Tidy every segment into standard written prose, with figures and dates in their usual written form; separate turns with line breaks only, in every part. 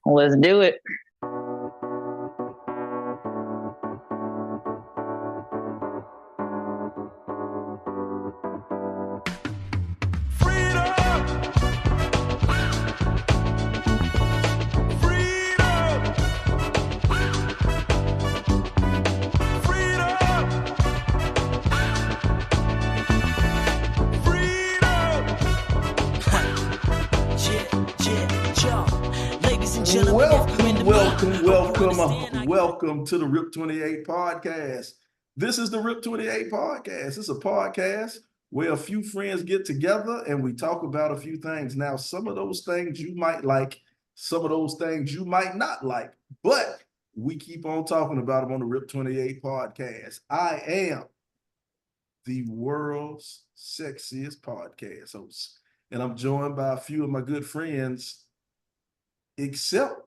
Let's do it.
Welcome to the RIP 28 podcast. This is the RIP 28 podcast. It's a podcast where a few friends get together and we talk about a few things. Now, some of those things you might like, some of those things you might not like, but we keep on talking about them on the RIP 28 podcast. I am the world's sexiest podcast host, and I'm joined by a few of my good friends, except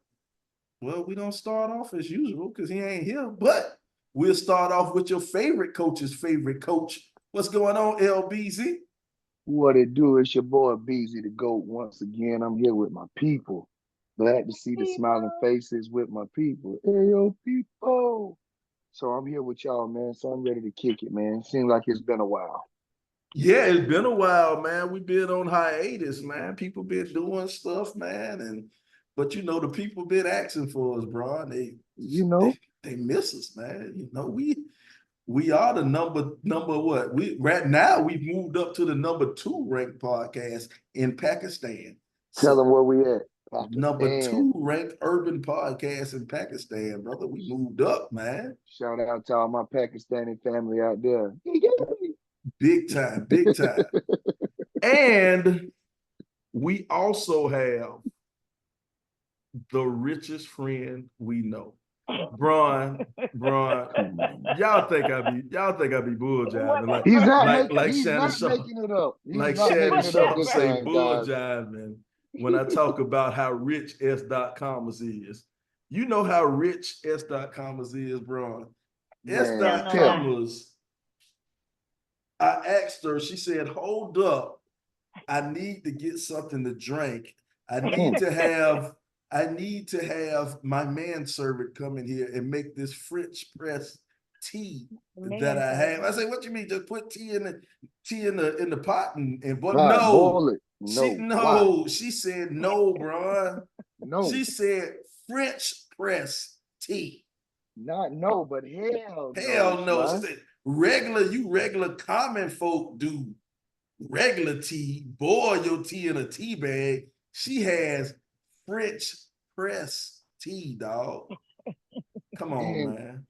well, we don't start off as usual because he ain't here, but we'll start off with your favorite coach's favorite coach. What's going on, LBZ?
What it do? It's your boy BZ the GOAT once again. I'm here with my people. Glad to see the smiling faces with my people. Hey, yo, people. So I'm here with y'all, man. So I'm ready to kick it, man. Seems like it's been a while.
Yeah, it's been a while, man. We've been on hiatus, man. People been doing stuff, man, but you know, the people been asking for us, bro. And they miss us, man. You know, we are the number what? Right now we've moved up to the number 2 ranked podcast in Pakistan.
Tell them where we at.
Pakistan. Number 2 ranked urban podcast in Pakistan, brother. We moved up, man.
Shout out to all my Pakistani family out there.
Big time, big time. And we also have the richest friend we know. Braun, y'all think I be bull jiving. Like,
he's not
making
it up.
Like Shannon Sharp say bull jiving when I talk about how rich S.Commas is. You know how rich S.Commas is, Braun. S.Commas, I asked her, she said, hold up, I need to get something to drink. I need to have my manservant come in here and make this French press tea that I have. I say, what you mean? Just put tea in the pot and but
boil it.
She said no, bro.
No.
She said French press tea.
Not no, but hell
no. She said regular common folk do regular tea, boil your tea in a tea bag. She has French press tea, dog. Come on, man.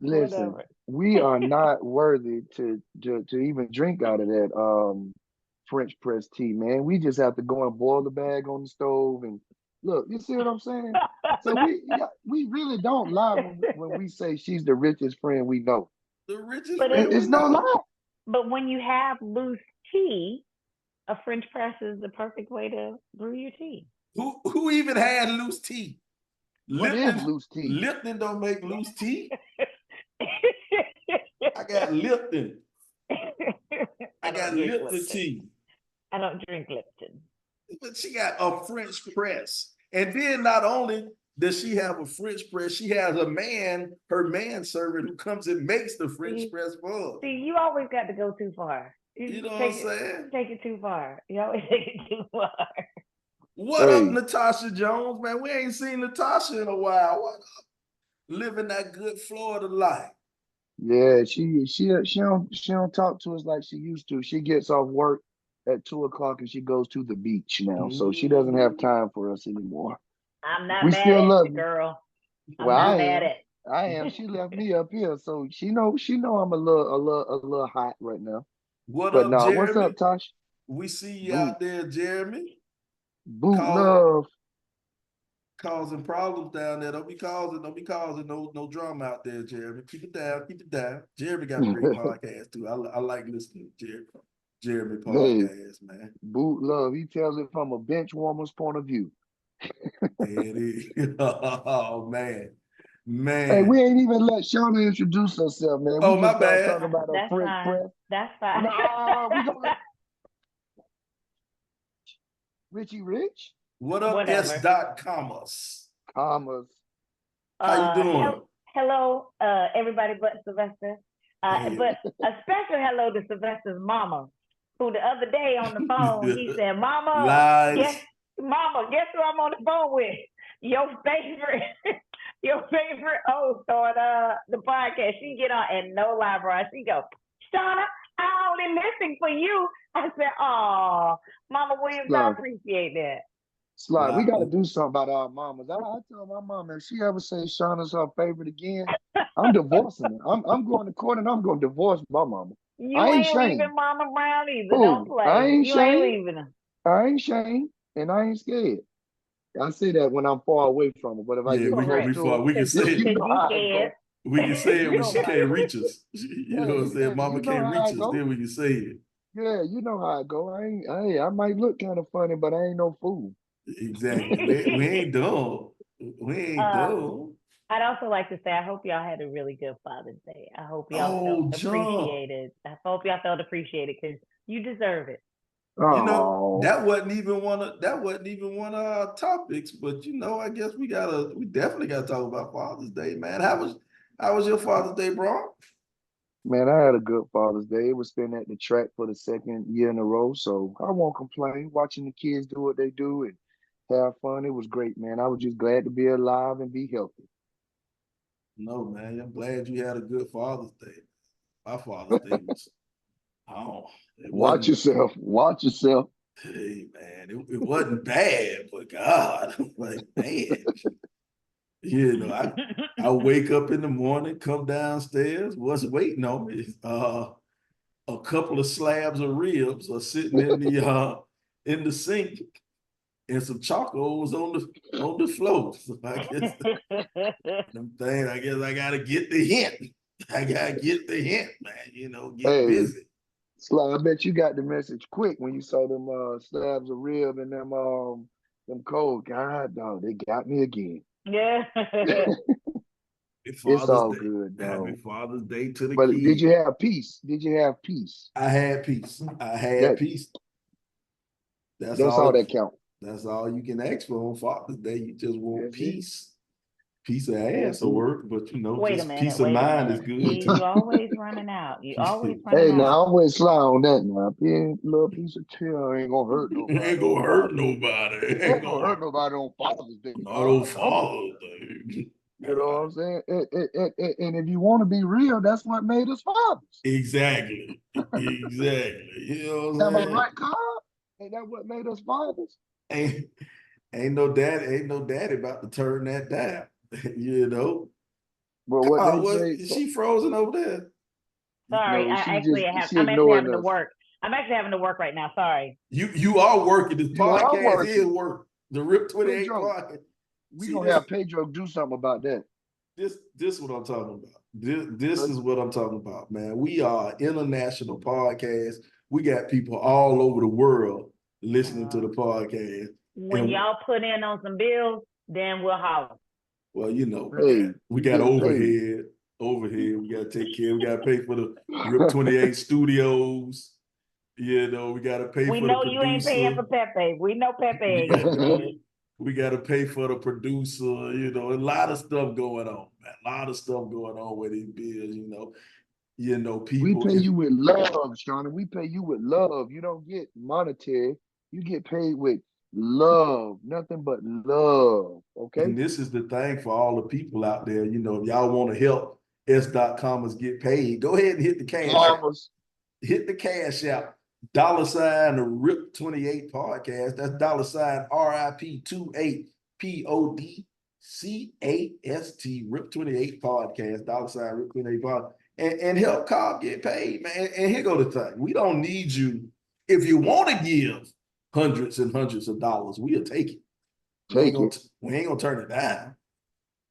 Listen, we are not worthy to even drink out of that French press tea, man. We just have to go and boil the bag on the stove and look. You see what I'm saying? So we really don't lie when we say she's the richest friend we know.
The richest
but
friend.
It's no lie.
But when you have loose tea, a French press is the perfect way to brew your tea.
Who even had loose tea?
What is loose tea?
Lipton don't make loose tea. I got Lipton. I got Lipton tea.
I don't drink Lipton.
But she got a French press. And then not only does she have a French press, she has her manservant who comes and makes the French press for her.
See, you always got to go too far.
You know what I'm saying?
Take it too far. You always take it too far.
What up, Natasha Jones, man? We ain't seen Natasha in a while. What up? Living that good Florida life.
Yeah, she don't talk to us like she used to. She gets off work at 2:00 and she goes to the beach now. So she doesn't have time for us anymore.
I'm not mad at you, girl.
I am. She left me up here, so she know I'm a little hot right now.
Jeremy?
What's up, Tosh?
We see you out there, Jeremy.
Love.
Causing problems down there. Don't be causing no drama out there, Jeremy. Keep it down. Jeremy got a great podcast too. I like listening to Jeremy podcast, man.
Boot love. He tells it from a bench warmer's point of view.
It is. Oh man.
Hey, we ain't even let Shauna introduce herself, man.
Oh, my bad.
Talking about her French press.
That's fine.
No, we gonna... Richie Rich?
What up,
Whatever.
S.Commas?
Commas.
How you doing?
Hello, everybody but Sylvester. But a special hello to Sylvester's mama, who the other day on the phone, he said,
Lies.
guess who I'm on the phone with? Your favorite, your favorite host on the podcast. She get on and no lie, bro. She go, Shauna, I only listen for you. I said, oh, Mama Williams, I appreciate that.
Sly, we got to do something about our mamas. I tell my mama, if she ever says Shauna's her favorite again, I'm divorcing her. I'm going to court and I'm going to divorce my mama.
You ain't leaving Mama Brown either.
Ooh,
Don't play. Ain't leaving her.
I ain't shamed and I ain't scared. I say that when I'm far away from her, but if I get close to her,
we can say
you know how it goes.
We can say it when she can't reach us. You know what I'm saying? Mama can't reach us, then we can say it.
Yeah, you know how it go. I might look kind of funny, but I ain't no fool.
Exactly. we ain't dumb. We ain't dumb.
I'd also like to say I hope y'all had a really good Father's Day. I hope y'all felt appreciated. I hope y'all felt appreciated because you deserve it.
You know, that wasn't even one of our topics, but you know, I guess we definitely gotta talk about Father's Day, man. How was your Father's Day, bro?
Man, I had a good Father's Day. It was spent at the track for the second year in a row, so I won't complain. Watching the kids do what they do and have fun, it was great, man. I was just glad to be alive and be healthy.
No, man, I'm glad you had a good Father's Day. My Father's Day was,
watch yourself. Watch yourself.
Hey, man, it wasn't bad, but God, like, man. You know, I wake up in the morning, come downstairs, what's waiting on me? A couple of slabs of ribs are sitting in the sink, and some chocos on the floor. So I guess I guess I gotta get the hint. I gotta get the hint, man. You know, get busy.
Sly, I bet you got the message quick when you saw them slabs of rib and them cold. God, dog, they got me again.
Yeah.
It's all good, dog.
Happy Father's Day to the
But
kids.
did you have peace? Did you have peace?
I had peace. I had peace.
That's all that counts.
That's all you can ask for on Father's Day. You just want peace. Piece of ass will work, but you know, peace of mind is good too.
You always running out. You always running out.
Hey, now I'm with Sly on that now. Being a little piece of tail ain't gonna hurt nobody.
Ain't gonna hurt nobody.
Ain't gonna hurt nobody on Father's Day.
Not on Father's Day.
You know what I'm saying? And if you want to be real, that's what made us fathers.
Exactly. Exactly. You know what I'm saying?
Am I right, Carl? Ain't that what made us fathers?
Ain't no daddy about to turn that down. You know.
Well, what they say,
is she frozen over there?
Sorry,
no,
I'm actually having to work. I'm actually having to work right now. Sorry.
You are working. This podcast is work. The Rip 28 podcast.
We gonna have Pedro do something about that.
This is what I'm talking about. This is what I'm talking about, man. We are international podcast. We got people all over the world listening to the podcast.
When y'all put in on some bills, then we'll holler.
Well, you know, we got overhead. We got to take care. We got to pay for the Rip 28 studios. You know, we got to pay for the producer.
We know you ain't paying for Pepe. We know Pepe ain't getting paid.
We got to pay for the producer. You know, a lot of stuff going on, man. A lot of stuff going on with these bills, you know, people.
We pay you with love, Shauna. We pay you with love. You don't get monetary. You get paid with love, nothing but love. Okay.
And this is the thing for all the people out there. You know, if y'all want to help S.Commas get paid, go ahead and hit the cash out. Hit the cash out. $ the Rip 28 podcast. That's $RIP28 PODCAST Rip 28 podcast. $ Rip 28 podcast. And help Cobb get paid, man. And here go the thing. We don't need you. If you want to give hundreds and hundreds of dollars, we'll take it. We ain't gonna turn it down.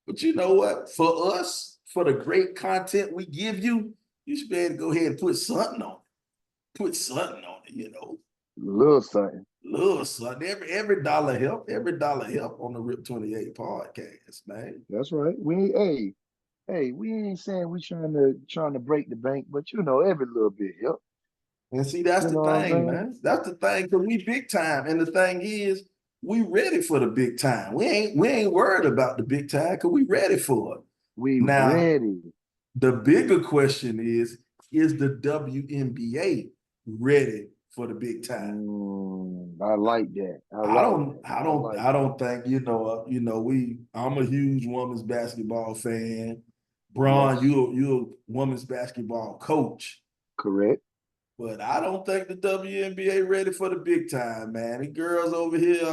But you know what? For us, for the great content we give you, you should be able to go ahead and put something on it. Put something on it, you know.
Little something.
Every dollar help. Every dollar help on the Rip 28 podcast, man.
That's right. We ain't saying we trying to break the bank, but you know, every little bit help.
And see, that's the thing, man. That's the thing, because we big time. And the thing is, we ready for the big time. We ain't worried about the big time because we ready for it.
We
Now,
ready.
the bigger question is the WNBA ready for the big time?
I like that.
I don't think, I'm a huge women's basketball fan. Bron,
Yes.
you're a women's basketball coach.
Correct.
But I don't think the WNBA ready for the big time, man. The girls over here,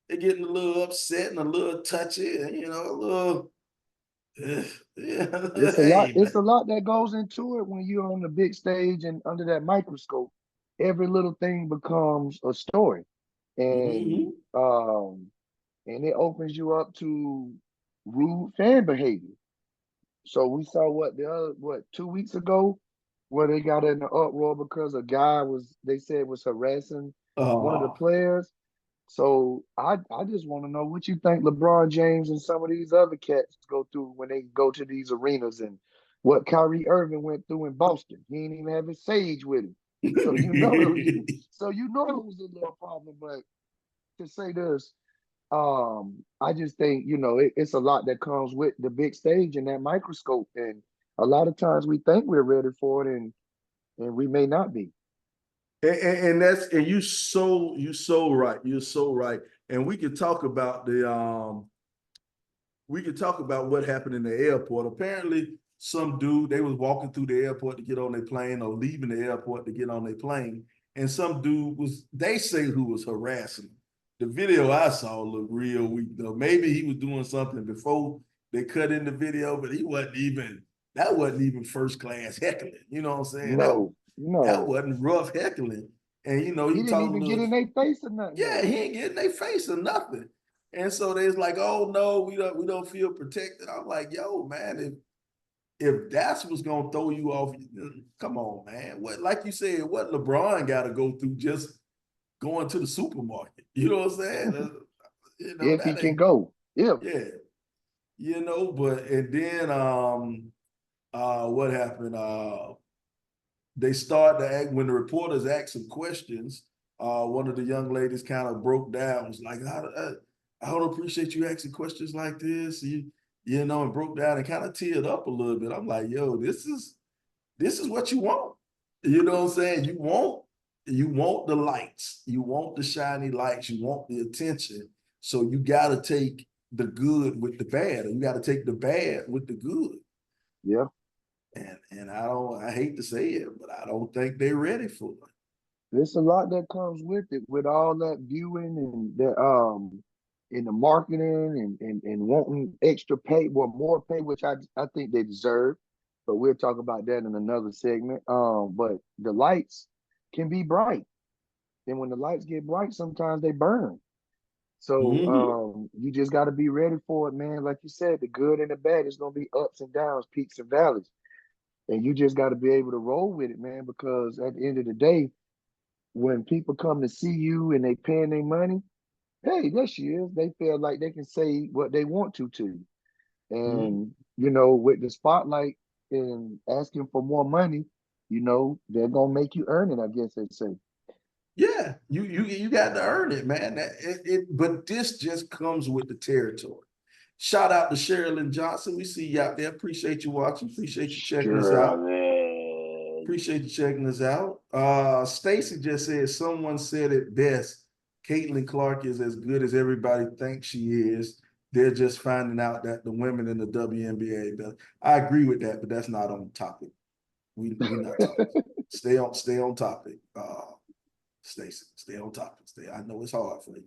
they're getting a little upset and a little touchy, and a little. Yeah,
It's a lot.
hey,
It's
man.
a lot that goes into it when you're on the big stage and under that microscope. Every little thing becomes a story, and
Mm-hmm.
and it opens you up to rude fan behavior. So we saw what 2 weeks ago, where they got in an uproar because a guy they said was harassing one of the
Uh,
players. So I just want to know what you think LeBron James and some of these other cats go through when they go to these arenas, and what Kyrie Irving went through in Boston. He didn't even have his sage with him. So it was a little problem. But to say this, I just think, it's a lot that comes with the big stage and that microscope. And a lot of times we think we're ready for it, and we may not be.
and you so right. You're so right. And we could talk about what happened in the airport. Apparently, some dude, they was walking through the airport to get on their plane or leaving the airport to get on their plane. And some dude they say who was harassing them. The video I saw looked real weak though. Maybe he was doing something before they cut in the video, but that wasn't even first class heckling. You know what I'm saying?
No,
That
no.
wasn't rough heckling. And
He
he
didn't
talking
even
to
get
us.
in their face or nothing
Yeah,
though.
he ain't getting their face or nothing. And so they was like, oh no, we don't feel protected. I'm like, yo, man, if that's what's gonna throw you off, come on, man. What, like you said, what LeBron gotta go through just going to the supermarket. You know what I'm saying?
If he
That
can
ain't,
go. If.
yeah. But and then what happened? They start to act when the reporters asked some questions. One of the young ladies kind of broke down. Was like, I don't appreciate you asking questions like this. And broke down and kind of teared up a little bit. I'm like, yo, this is what you want. You know what I'm saying? You want the lights. You want the shiny lights. You want the attention. So you got to take the good with the bad, or you got to take the bad with the good.
Yeah.
And I hate to say it, but I don't think they're ready for it.
There's a lot that comes with it, with all that viewing and the marketing and wanting extra pay, well, more pay, which I think they deserve. But we'll talk about that in another segment. But the lights can be bright. And when the lights get bright, sometimes they burn. So
Mm-hmm.
you just got to be ready for it, man. Like you said, the good and the bad is going to be ups and downs, peaks and valleys. And you just got to be able to roll with it, man, because at the end of the day, when people come to see you and they paying their money, hey, there she is. They feel like they can say what they want to you.
Mm-hmm.
And, with the spotlight and asking for more money, they're going to make you earn it, I guess they say.
Yeah, you got to earn it, man. But this just comes with the territory. Shout out to Sherilyn Johnson. We see you out there. Appreciate you watching. Appreciate you checking us
Sure,
out.
man.
Appreciate you checking us out. Stacy just said someone said it best. Caitlin Clark is as good as everybody thinks she is. They're just finding out that the women in the WNBA better. I agree with that, but that's not on topic. We not talking. Stay on topic. Stacy, stay on topic. I know it's hard for you,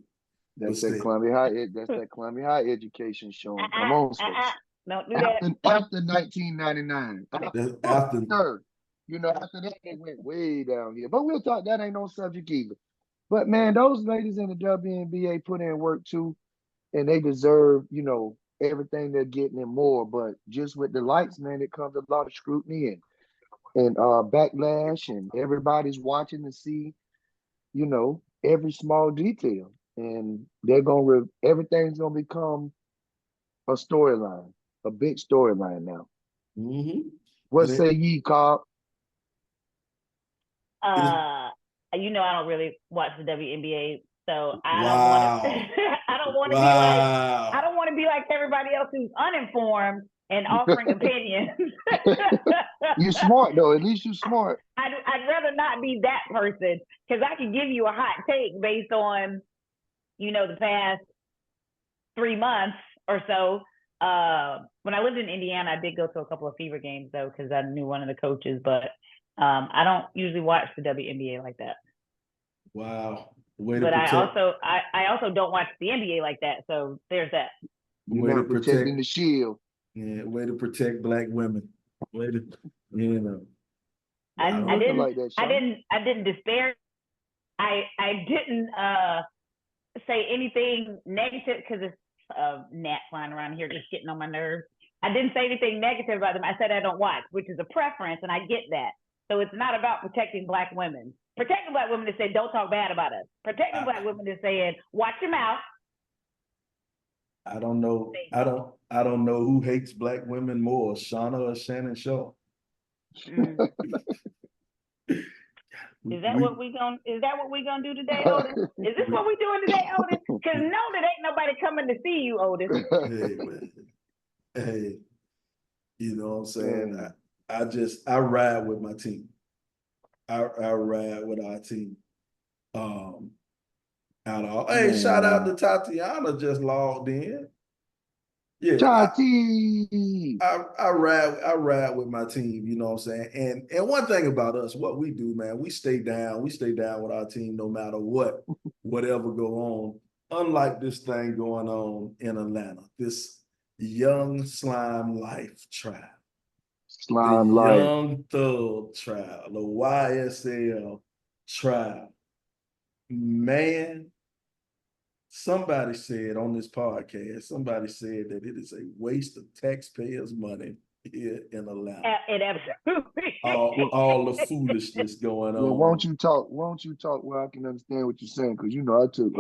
but
That's that
stay.
Columbia High. That's that Columbia High education showing. Come on, Stacy.
Don't do that.
After 1999,
After
after that they went way down here. But we'll talk. That ain't no subject either. But man, those ladies in the WNBA put in work too, and they deserve, everything they're getting and more. But just with the lights, man, it comes a lot of scrutiny and backlash, and everybody's watching to see, every small detail. And everything's gonna become a storyline, a big storyline now.
mm-hmm.
What
and
say ye, Cobb?
it's
I don't really watch the WNBA So I don't want to. I don't want to be like. I don't want to be like everybody else who's uninformed and offering opinions.
You smart though. At least you smart.
I'd rather not be that person because I can give you a hot take based on, the past 3 months or so. When I lived in Indiana, I did go to a couple of Fever games though because I knew one of the coaches, but I don't usually watch the WNBA like that.
Wow.
But I also don't watch the NBA like that. So there's that.
You're not protecting the shield.
Yeah, way to protect Black women. Way to,
I didn't despair. I didn't say anything negative because it's gnat flying around here just getting on my nerves. I didn't say anything negative about them. I said I don't watch, which is a preference, and I get that. So it's not about protecting Black women. Protecting Black women is saying don't talk bad about us. Protecting Black women is saying watch your mouth.
I don't know. I don't know who hates Black women more, Shauna or Shannon Shaw.
Is that what we gonna do today, Otis? Is this what we doing today, Otis? Because no, there ain't nobody coming to see you, Otis.
Hey, man. Hey, you know what I'm saying? I ride with my team. I ride with our team. Shout out to Tatiana just logged in. Yeah,
Tati.
I ride with my team, you know what I'm saying? And one thing about us, what we do, man, we stay down with our team no matter whatever go on. Unlike this thing going on in Atlanta, this young slime life trial. Young Thug trial, the YSL trial. Man, somebody said on this podcast, that it is a waste of taxpayers' money here in Atlanta.
It absolutely.
All the foolishness going on.
Well, won't you talk where I can understand what you're saying? Because I took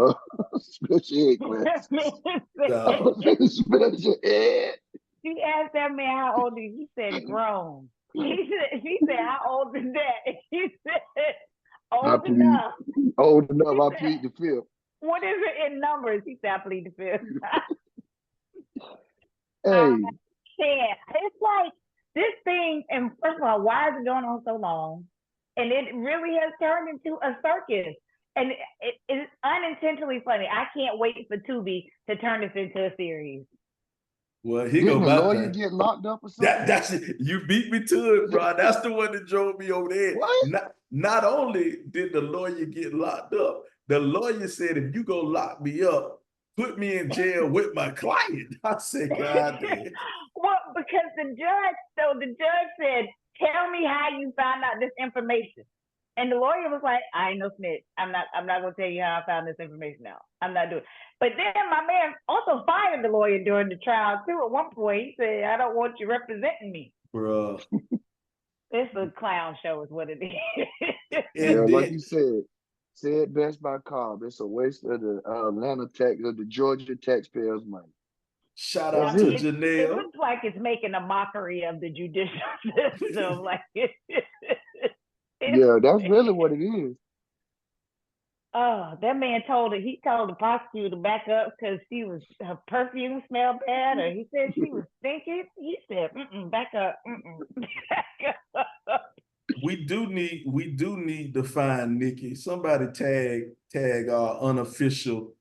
special ed class. Special ed.
She asked that man how old is he? He said grown. She said how old is that? He said old enough.
Old enough, I plead the fifth.
What is it in numbers? He said I plead the fifth.
Hey.
It's like this thing, and first of all, why is it going on so long? And it really has turned into a circus. And it's unintentionally funny. I can't wait for Tubi to turn this into a series.
Well,
didn't the lawyer get locked up or something?
That's it. You beat me to it, bro. That's the one that drove me over there.
What?
Not only did the lawyer get locked up, the lawyer said, if you go lock me up, put me in jail with my client. I said, God damn.
Well, because the judge said, tell me how you found out this information. And the lawyer was like, I ain't no snitch. I'm not gonna tell you how I found this information out. I'm not doing it. But then my man also fired the lawyer during the trial too. At one point, he said, I don't want you representing me.
Bro.
It's a clown show is what it is.
Like you said best by Cobb. It's a waste of the the Georgia taxpayers' money.
Shout out to Janelle.
It looks like it's making a mockery of the judicial system. Like
yeah, that's really what it is.
Oh, that man told the prosecutor to back up because her perfume smelled bad, or he said she was stinking. He said, back up, back up.
We do need to find Nikki. Somebody tag our official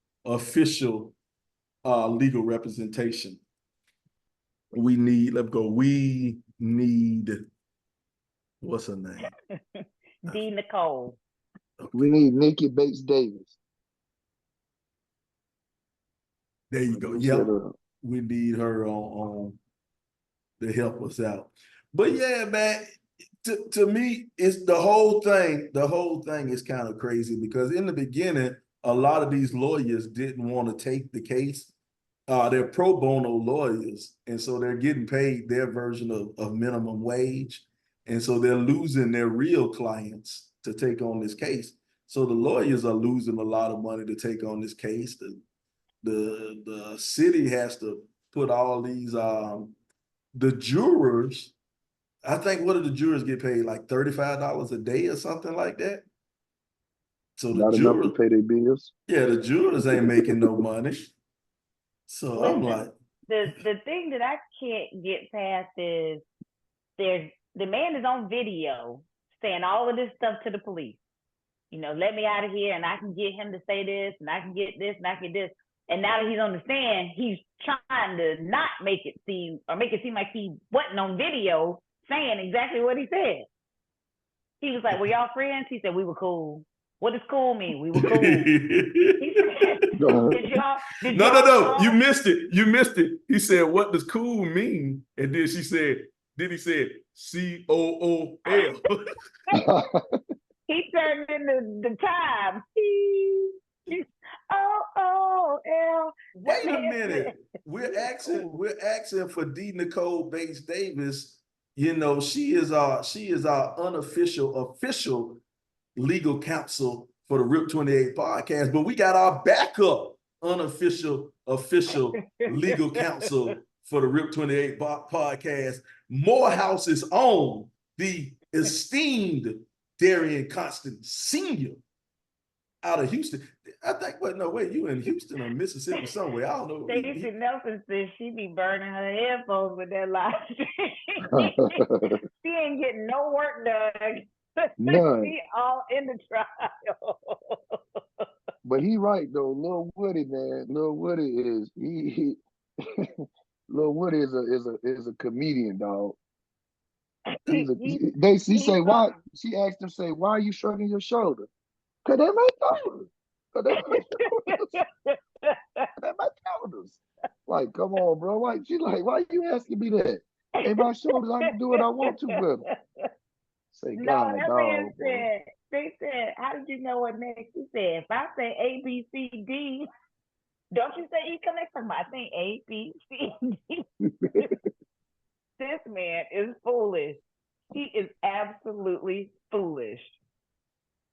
legal representation. We need what's her name?
D. Nicole.
Okay.
We need Nikki Bates Davis.
There you go. Yep. We need her on to help us out. But yeah, man, to me, it's the whole thing is kind of crazy because in the beginning, a lot of these lawyers didn't want to take the case. They're pro bono lawyers, and so they're getting paid their version of minimum wage. And so they're losing their real clients to take on this case. So the lawyers are losing a lot of money to take on this case. The city has to put all these, the jurors, I think, what do the jurors get paid? Like $35 a day or something like that? So
Not enough to pay their bills.
Yeah, the jurors ain't making no money. So I'm like,
the thing that I can't get past is the man is on video saying all of this stuff to the police. You know, let me out of here and I can get him to say this and I can get this and I can get this. And now that he's on the stand, he's trying to not make it seem like he wasn't on video saying exactly what he said. He was like, "Were y'all friends?" He said, "We were cool." What does cool mean? We were cool. He said,
No. You missed it. You missed it. He said, "What does cool mean?" And then he said COOL.
He turned into the time. COOL.
Wait a minute. We're asking for D. Nicole Bates Davis. You know, she is our unofficial official legal counsel for the RIP 28 podcast, but we got our backup official legal counsel for the RIP 28 podcast. Morehouse's own, the esteemed Darian Constant Sr. out of Houston. I think, you in Houston or Mississippi somewhere. I don't know.
Stacey Nelson says she be burning her headphones with that live stream. She ain't getting no work done.
None.
She all in the trial.
But he right though, Lil Woody, man. Lil Woody is Lil Woody is a comedian, dog. She asked him, say, "Why are you shrugging your shoulder?" Cause they're my shoulders. They're my shoulders. Like, come on, bro. Why you asking me that? Hey, my shoulders, I can do what I want to with them. Say, God,
that man said, they said, "How did you know what next?" He said, "If I say A, B, C, D, don't you say E connect from I think A, B, C, D." This man is foolish. He is absolutely foolish.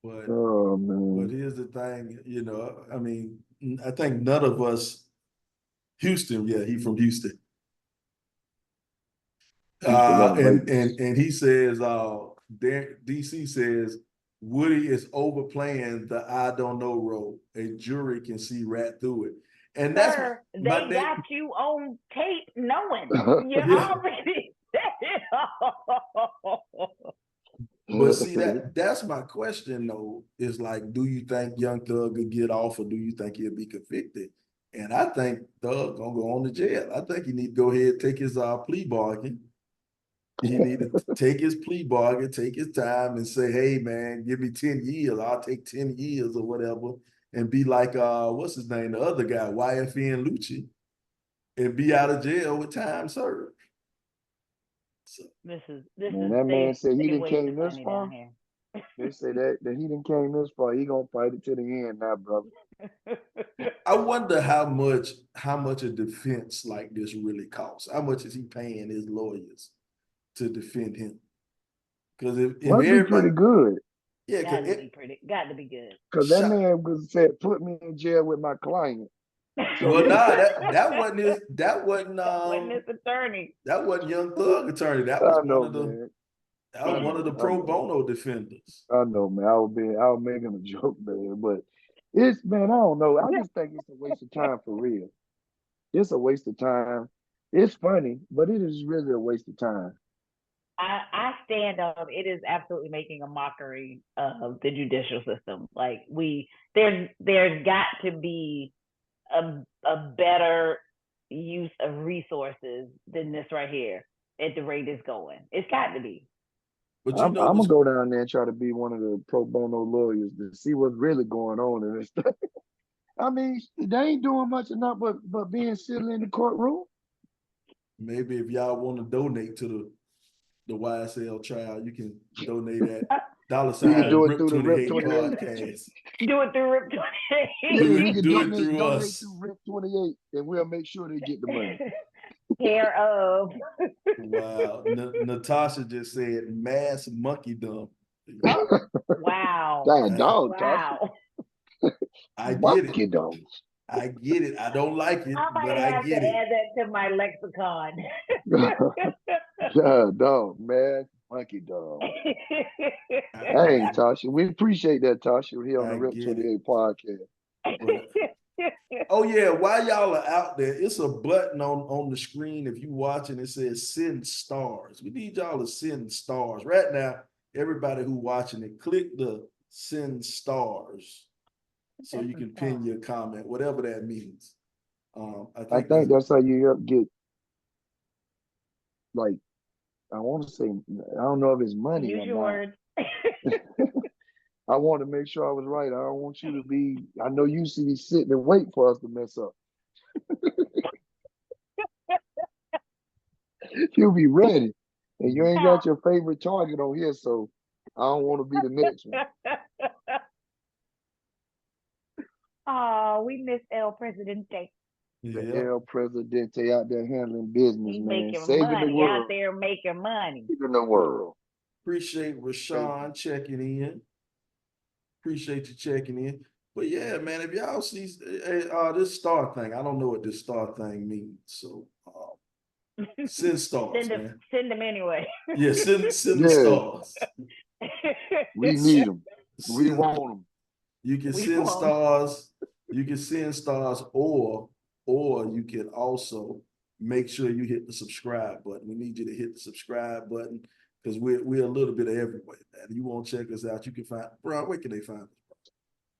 But,
oh, man.
But here's the thing, you know, I mean, I think none of us, Houston, yeah, he from Houston. And he says, DC says, Woody is overplaying the I don't know role. A jury can see right through it. And
Sir, they got you on tape knowing. You already said it all.
But see, that's my question though, is like, do you think Young Thug could get off or do you think he'll be convicted? And I think Thug gonna go on to jail. I think he need to go ahead and take his plea bargain. He need to take his plea bargain, take his time and say, "Hey man, give me 10 years. I'll take 10 years or whatever." And be like, what's his name? The other guy, YFN Lucci, and be out of jail with time served. So,
this is
that man said he didn't came this far. They say that he didn't came this far. He gonna fight it to the end now, brother.
I wonder how much a defense like this really costs. How much is he paying his lawyers to defend him? Because if everybody,
pretty good.
Yeah,
got to be good.
Because that man said, "Put me in jail with my client."
So, well, that wasn't his
attorney.
That wasn't Young Thug attorney. That was one of the pro bono defenders.
I know, man. I was making a joke, man. But I don't know. I just think it's a waste of time for real. It's a waste of time. It's funny, but it is really a waste of time.
I stand up. It is absolutely making a mockery of the judicial system. Like there's got to be a better use of resources than this right here at the rate it's going. It's got to be.
But I'm gonna go down there and try to be one of the pro bono lawyers to see what's really going on in this thing. I mean, they ain't doing much enough but being sitting in the courtroom.
Maybe if y'all want to donate to the YSL trial, you can donate at $.
Do it through the
RIP 28 podcast.
Do it through RIP 28.
You can donate
through us.
To RIP 28, and we'll make sure they get the money.
Care of.
Wow. Natasha just said mass monkey dump.
Wow.
Dog,
wow.
I get it.
I
get it. I don't like it, but I get it.
Add that to my lexicon.
Yeah, dog, man. Monkey dog. Hey, Tasha, we appreciate that, Tasha. We're here on the Rip 28 podcast.
Oh yeah, while y'all are out there, it's a button on the screen. If you watching, it says send stars. We need y'all to send stars right now. Everybody who watching it, click the send stars so you can pin your comment, whatever that means.
I think that's how you get, like, I want to say, I don't know if it's money
Use
or
your
not.
words.
I want to make sure I was right. I don't want you to be, I know you should be sitting and wait for us to mess up. You'll be ready. And you ain't got your favorite target on here, so I don't want to be the next one.
Oh, we miss El Presidente.
The El Presidente out there handling business, man.
Making
Saving
money
the world.
out there, making money.
Saving the world.
Appreciate Rashawn checking in. Appreciate you checking in. But yeah, man, if y'all see this star thing, I don't know what this star thing means. So send stars, man.
Send them anyway.
Yeah, send the stars.
We need them. We want them.
You can send stars. You can send stars, or you can also make sure you hit the subscribe button. We need you to hit the subscribe button because we're a little bit of everywhere, man. You want to check us out? You can find, Brown. Where can they find us?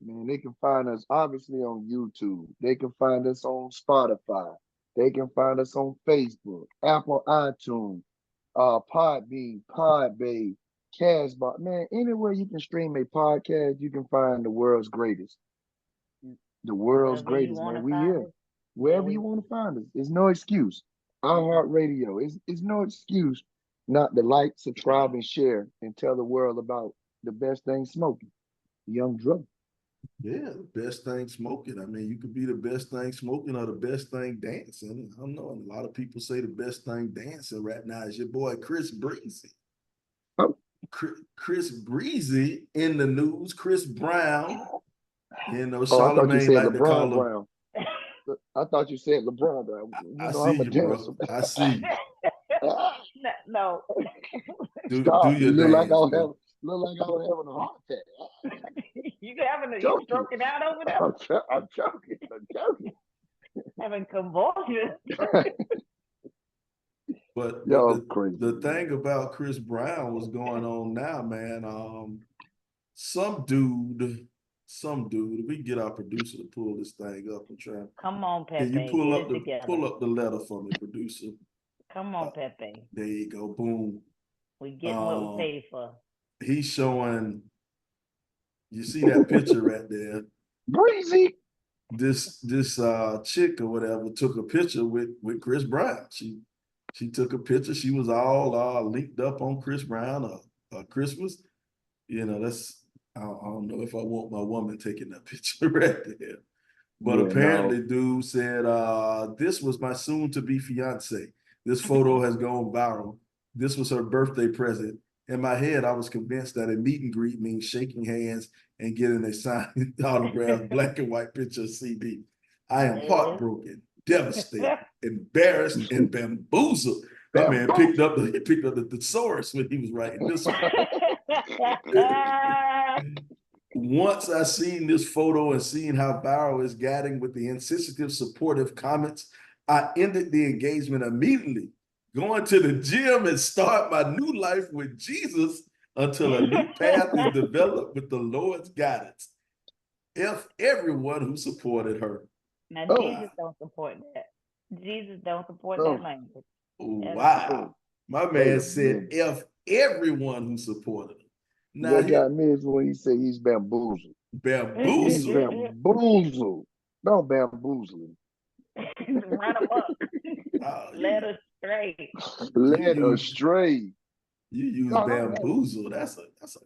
Man, they can find us obviously on YouTube. They can find us on Spotify. They can find us on Facebook, Apple iTunes, Podbean, Podbay, Castbox. Man, anywhere you can stream a podcast, you can find the world's greatest. The world's greatest, man. We here. Wherever you want to find us. There's no excuse. iHeartRadio. It's no excuse not to like, subscribe, and share and tell the world about the best thing smoking. Young Dro.
Yeah, the best thing smoking. I mean, you could be the best thing smoking or the best thing dancing. I don't know. A lot of people say the best thing dancing right now is your boy Chris Breezy.
Oh.
Chris Breezy in the news. Chris Brown. You know,
I thought you said
like
LeBron Brown. I thought you said LeBron Brown.
I see you, bro. I see you.
No.
Do
you
your
look like I was
You
having a heart attack.
you stroking out over there?
I'm joking.
Having convulsions.
But
crazy.
The thing about Chris Brown was going on now, man. Some dude, we can get our producer to pull this thing up and try.
Come on, Pepe.
Can you pull up the letter for me, producer?
Come on, Pepe.
There you go. Boom.
We getting what we paid for.
He's showing. You see that picture right there?
Breezy.
This chick or whatever took a picture with Chris Brown. She took a picture. She was all linked up on Chris Brown Christmas. You know, that's I don't know if I want my woman taking that picture right there. But apparently, dude said, this was my soon-to-be fiancée. This photo has gone viral. This was her birthday present. In my head, I was convinced that a meet and greet means shaking hands and getting a signed autograph, black and white picture CD. I am heartbroken, devastated, embarrassed, and bamboozled. That man picked up the thesaurus when he was writing this one. Once I seen this photo and seeing how viral it's getting with the insensitive, supportive comments, I ended the engagement immediately, going to the gym and start my new life with Jesus until a new path is developed with the Lord's guidance. F everyone who supported her.
Now, Jesus don't support that. Jesus don't support that language.
Wow. My man said F everyone who supported her. Now,
what got me is when he said he's bamboozled. He's bamboozled. Don't bamboozle him.
Run him up. Led astray.
Led astray.
You use bamboozle. That's a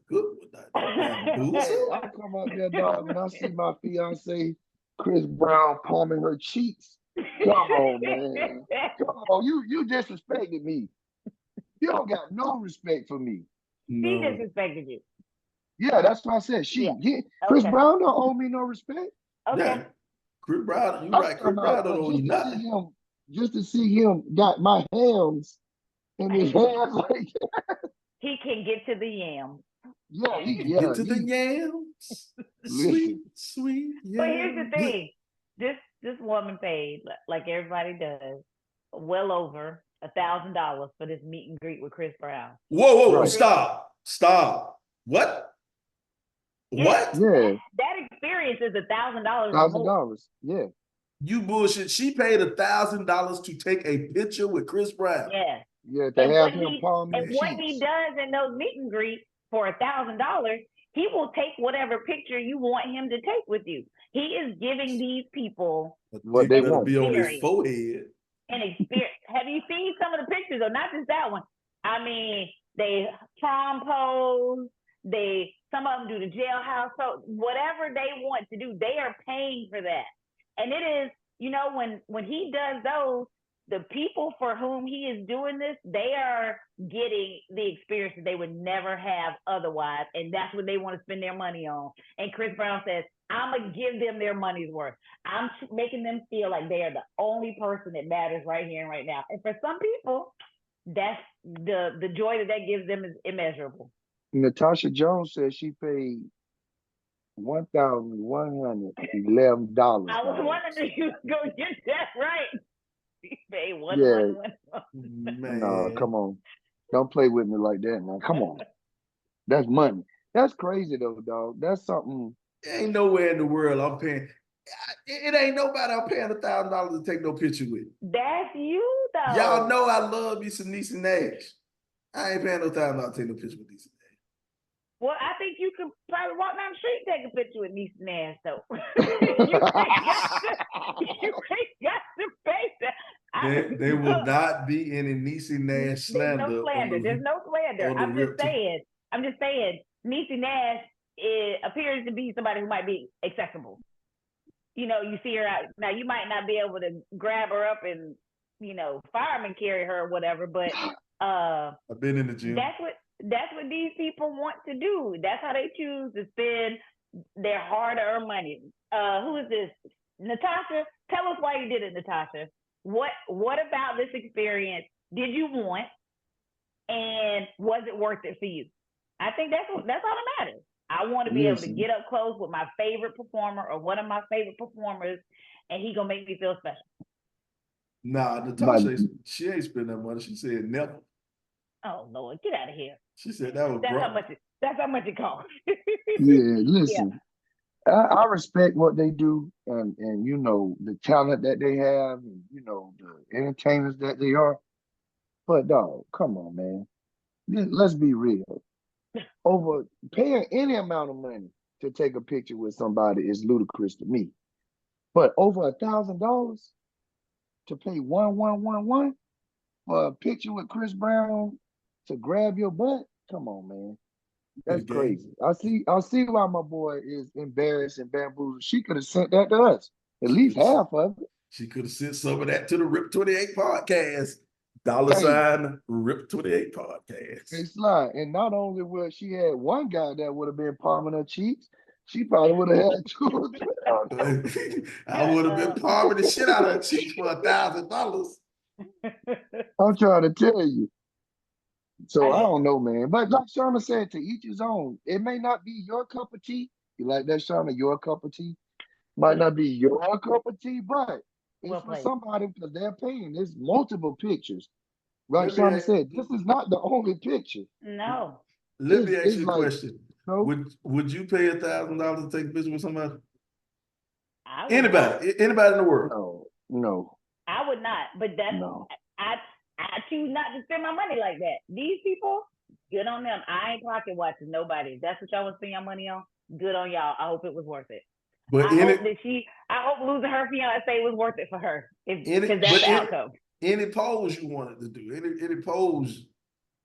good one. Bamboozle.
I come out there, dog, and I see my fiance Chris Brown palming her cheeks. Come on, man. Come on. You disrespected me. You don't got no respect for me.
No.
She disrespected you.
Yeah, that's what I said. Chris Brown don't owe me no respect.
Okay.
Yeah. Chris Brown, you're right. Chris Brown don't owe you nothing.
Just to see him got my hands in his hands like that.
he can get to the yams.
Yeah,
Get to the yams. Sweet yams.
But here's the thing. This woman paid, like everybody does, well over $1,000 for this meet and greet with Chris Brown.
Whoa, stop. What?
Yeah,
What?
Yeah.
That experience is $1,000.
$1,000. Yeah.
You bullshit. She paid $1,000 to take a picture with Chris Brown.
Yeah.
Yeah, to have him palm
and what he does in those meet and greets for $1,000, he will take whatever picture you want him to take with you. He is giving these people
what they want.
Be on his forehead.
An experience. Have you seen some of the pictures, or not just that one? I mean, they prom pose. Some of them do the jailhouse. So whatever they want to do, they are paying for that. And it is, when he does those, the people for whom he is doing this, they are getting the experience that they would never have otherwise. And that's what they want to spend their money on. And Chris Brown says, I'm going to give them their money's worth. I'm making them feel like they are the only person that matters right here and right now. And for some people, that's the joy that gives them is immeasurable.
Natasha Jones said she paid $1,111.
I was wondering if you was going to get that right. She paid $1,111.
No, come on. Don't play with me like that, man. Come on. That's money. That's crazy, though, dog. That's something.
Ain't nowhere in the world I'm paying. It ain't nobody I'm paying $1,000 to take no picture with.
That's you, though.
Y'all know I love me some Niecy Nash. I ain't paying no $1,000 to take no picture with Niecy Nash.
Well, I think you could probably walk down the street and take a picture with Niecy Nash, though. you ain't got to face that.
There will not be any Niecy Nash slander.
There's no slander. I'm just saying, Niecy Nash appears to be somebody who might be accessible. You see her out. Now, you might not be able to grab her up and, fireman carry her or whatever, but
I've been in the gym.
That's what these people want to do. That's how they choose to spend their hard-earned money. Who is this? Natasha, tell us why you did it, Natasha. What about this experience did you want, and was it worth it for you? I think that's all that matters. I want to be able to get up close with my favorite performer or one of my favorite performers, and he gonna make me feel special.
Nah, Natasha, she ain't spend that money. She said never.
Oh Lord, get out of here.
She said that was
that's how much it costs.
Yeah, listen. Yeah. I respect what they do and the talent that they have and the entertainers that they are. But dog, come on, man. Let's be real. Over paying any amount of money to take a picture with somebody is ludicrous to me. But over $1,000 to pay $1,111 for a picture with Chris Brown to grab your butt, come on, man. That's crazy. I see why my boy is embarrassed and bamboozled. She could have sent that to us, at least half of it.
She could have sent some of that to the Rip 28 podcast. $Rip 28 podcast.
Hey, Sly, and not only would she had one guy that would have been palming her cheeks, she probably would have had two.
I would have been palming the shit out of her cheeks for $1,000.
I'm trying to tell you. So I don't know, man. But like Shauna said, to each his own. It may not be your cup of tea. You like that, Shauna? Your cup of tea might not be your cup of tea, but it's for somebody because they're paying. There's multiple pictures. Right, Shauna said, this is not the only picture.
No.
Let me ask you a question. No? Would you pay $1,000 to take a picture with somebody? Anybody in the world?
No.
I would not, but that's I choose not to spend my money like that. These people, good on them. I ain't pocket watching nobody. If that's what y'all want to spend your money on, good on y'all. I hope it was worth it. But I hope losing her fiancé was worth it for her. Because that's the outcome.
Any pose you wanted to do, any pose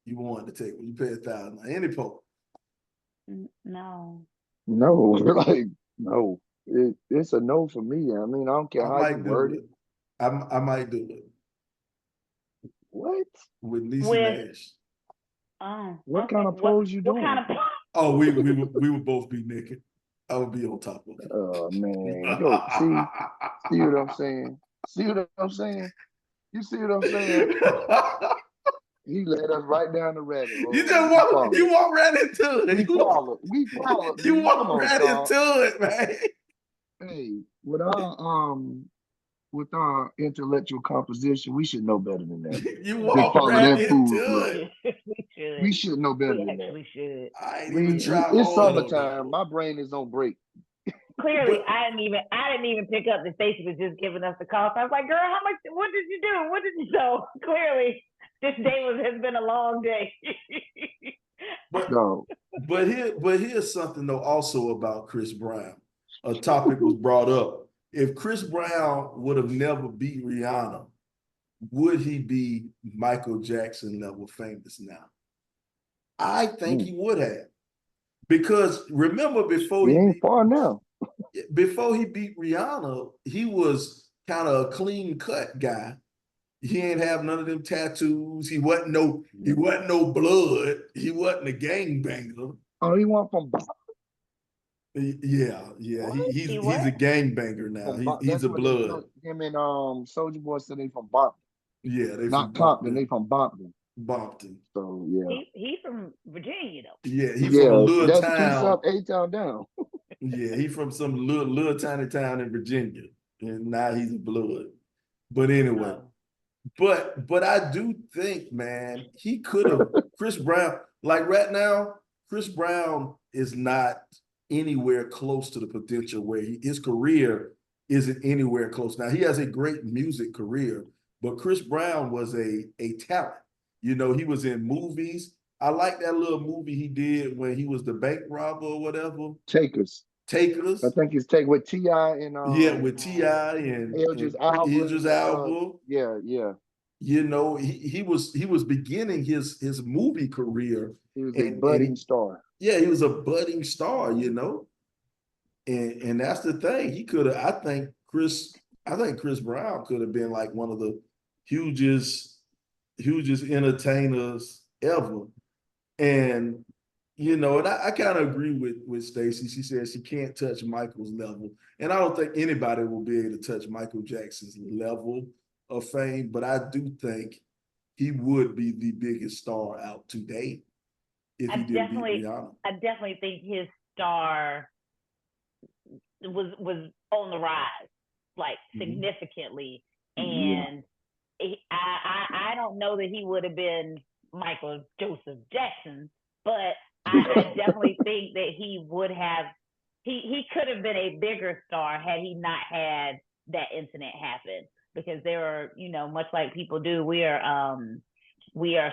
you wanted to take when you pay $1,000, any pose.
No.
No, no. It's a no for me. I mean, I don't care how you word it.
I might do it.
What?
With Niecy Nash.
What kind of pose you doing?
Oh, we would both be naked. I would be on top of it.
Oh man. Go see what I'm saying? See what I'm saying? You see what I'm saying? He led us right down the rabbit hole.
You walk right into it.
We followed.
You
Man.
walk
Come on,
right
Carl.
into it, man.
Hey, with our intellectual composition, we should know better than that.
You
Just
walk
follow
right
that fool.
into it.
We should know better
We
than that.
actually should.
I ain't even try hard
It's
on
summertime.
that.
My brain is on break.
Clearly, I didn't even pick up that Stacey was just giving us the call. So I was like, "Girl, what did you do? What did you do?" Clearly, this day has been a long day.
But here's something though also about Chris Brown. A topic was brought up. If Chris Brown would have never beat Rihanna, would he be Michael Jackson level famous now? I think he would have. Because remember before
he ain't far now.
Before he beat Rihanna, he was kind of a clean cut guy. He ain't have none of them tattoos. He wasn't no blood. He wasn't a gangbanger.
Oh, he went from Boston.
Yeah. He's a gangbanger now. He's a blood.
Him and Soulja Boy said they from Boston.
Yeah, they
not
from
Compton. They from Boston.
Bompton.
So yeah.
He's from Virginia though.
Yeah, he's from a little town.
That's 2 town down.
Yeah, he's from some little tiny town in Virginia, and now he's a blood. But anyway, but I do think, man, he could have Chris Brown. Like right now, Chris Brown is not anywhere close to the potential where his career isn't anywhere close. Now he has a great music career, but Chris Brown was a talent. You know, he was in movies. I like that little movie he did when he was the bank robber or whatever.
Takers. I think it's Take with T.I. and
with T.I. and
Idris Elba. Yeah.
You know, he was beginning his movie career.
He was a budding star.
Yeah, he was a budding star, you know. And that's the thing. He could have, I think Chris Brown could have been like one of the hugest entertainers ever. And you know, and I kind of agree with Stacey. She said she can't touch Michael's level. And I don't think anybody will be able to touch Michael Jackson's level of fame, but I do think he would be the biggest star out today if he didn't beat Rihanna.
I definitely think his star was on the rise, like significantly. And I don't know that he would have been Michael Joseph Jackson, but I definitely think that he would have, he could have been a bigger star had he not had that incident happen. Because there are, you know, much like people do, we are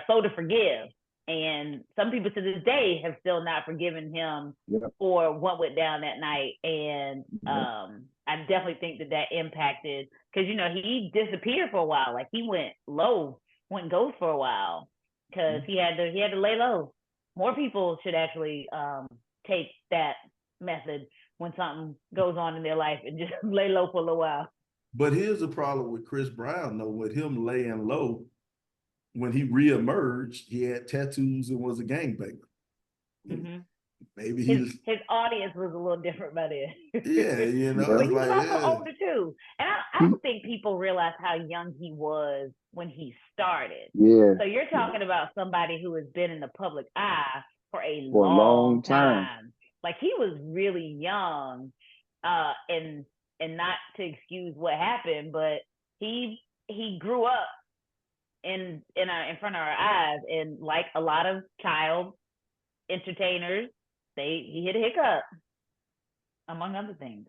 slow to forgive. And some people to this day have still not forgiven him for what went down that night. And I definitely think that impacted, because, you know, he disappeared for a while. Like he went ghost for a while because he had to lay low. More people should actually take that method when something goes on in their life and just lay low for a little while.
But here's the problem with Chris Brown, though, with him laying low. When he reemerged, he had tattoos and was a gangbanger. Maybe his
audience was a little different by then.
Yeah, you know,
but he was also older too. And I don't think people realize how young he was when he started.
Yeah.
So you're talking about somebody who has been in the public eye for a
long time.
Like he was really young, and not to excuse what happened, but he grew up in front of our eyes, and like a lot of child entertainers, he hit a hiccup, among other things.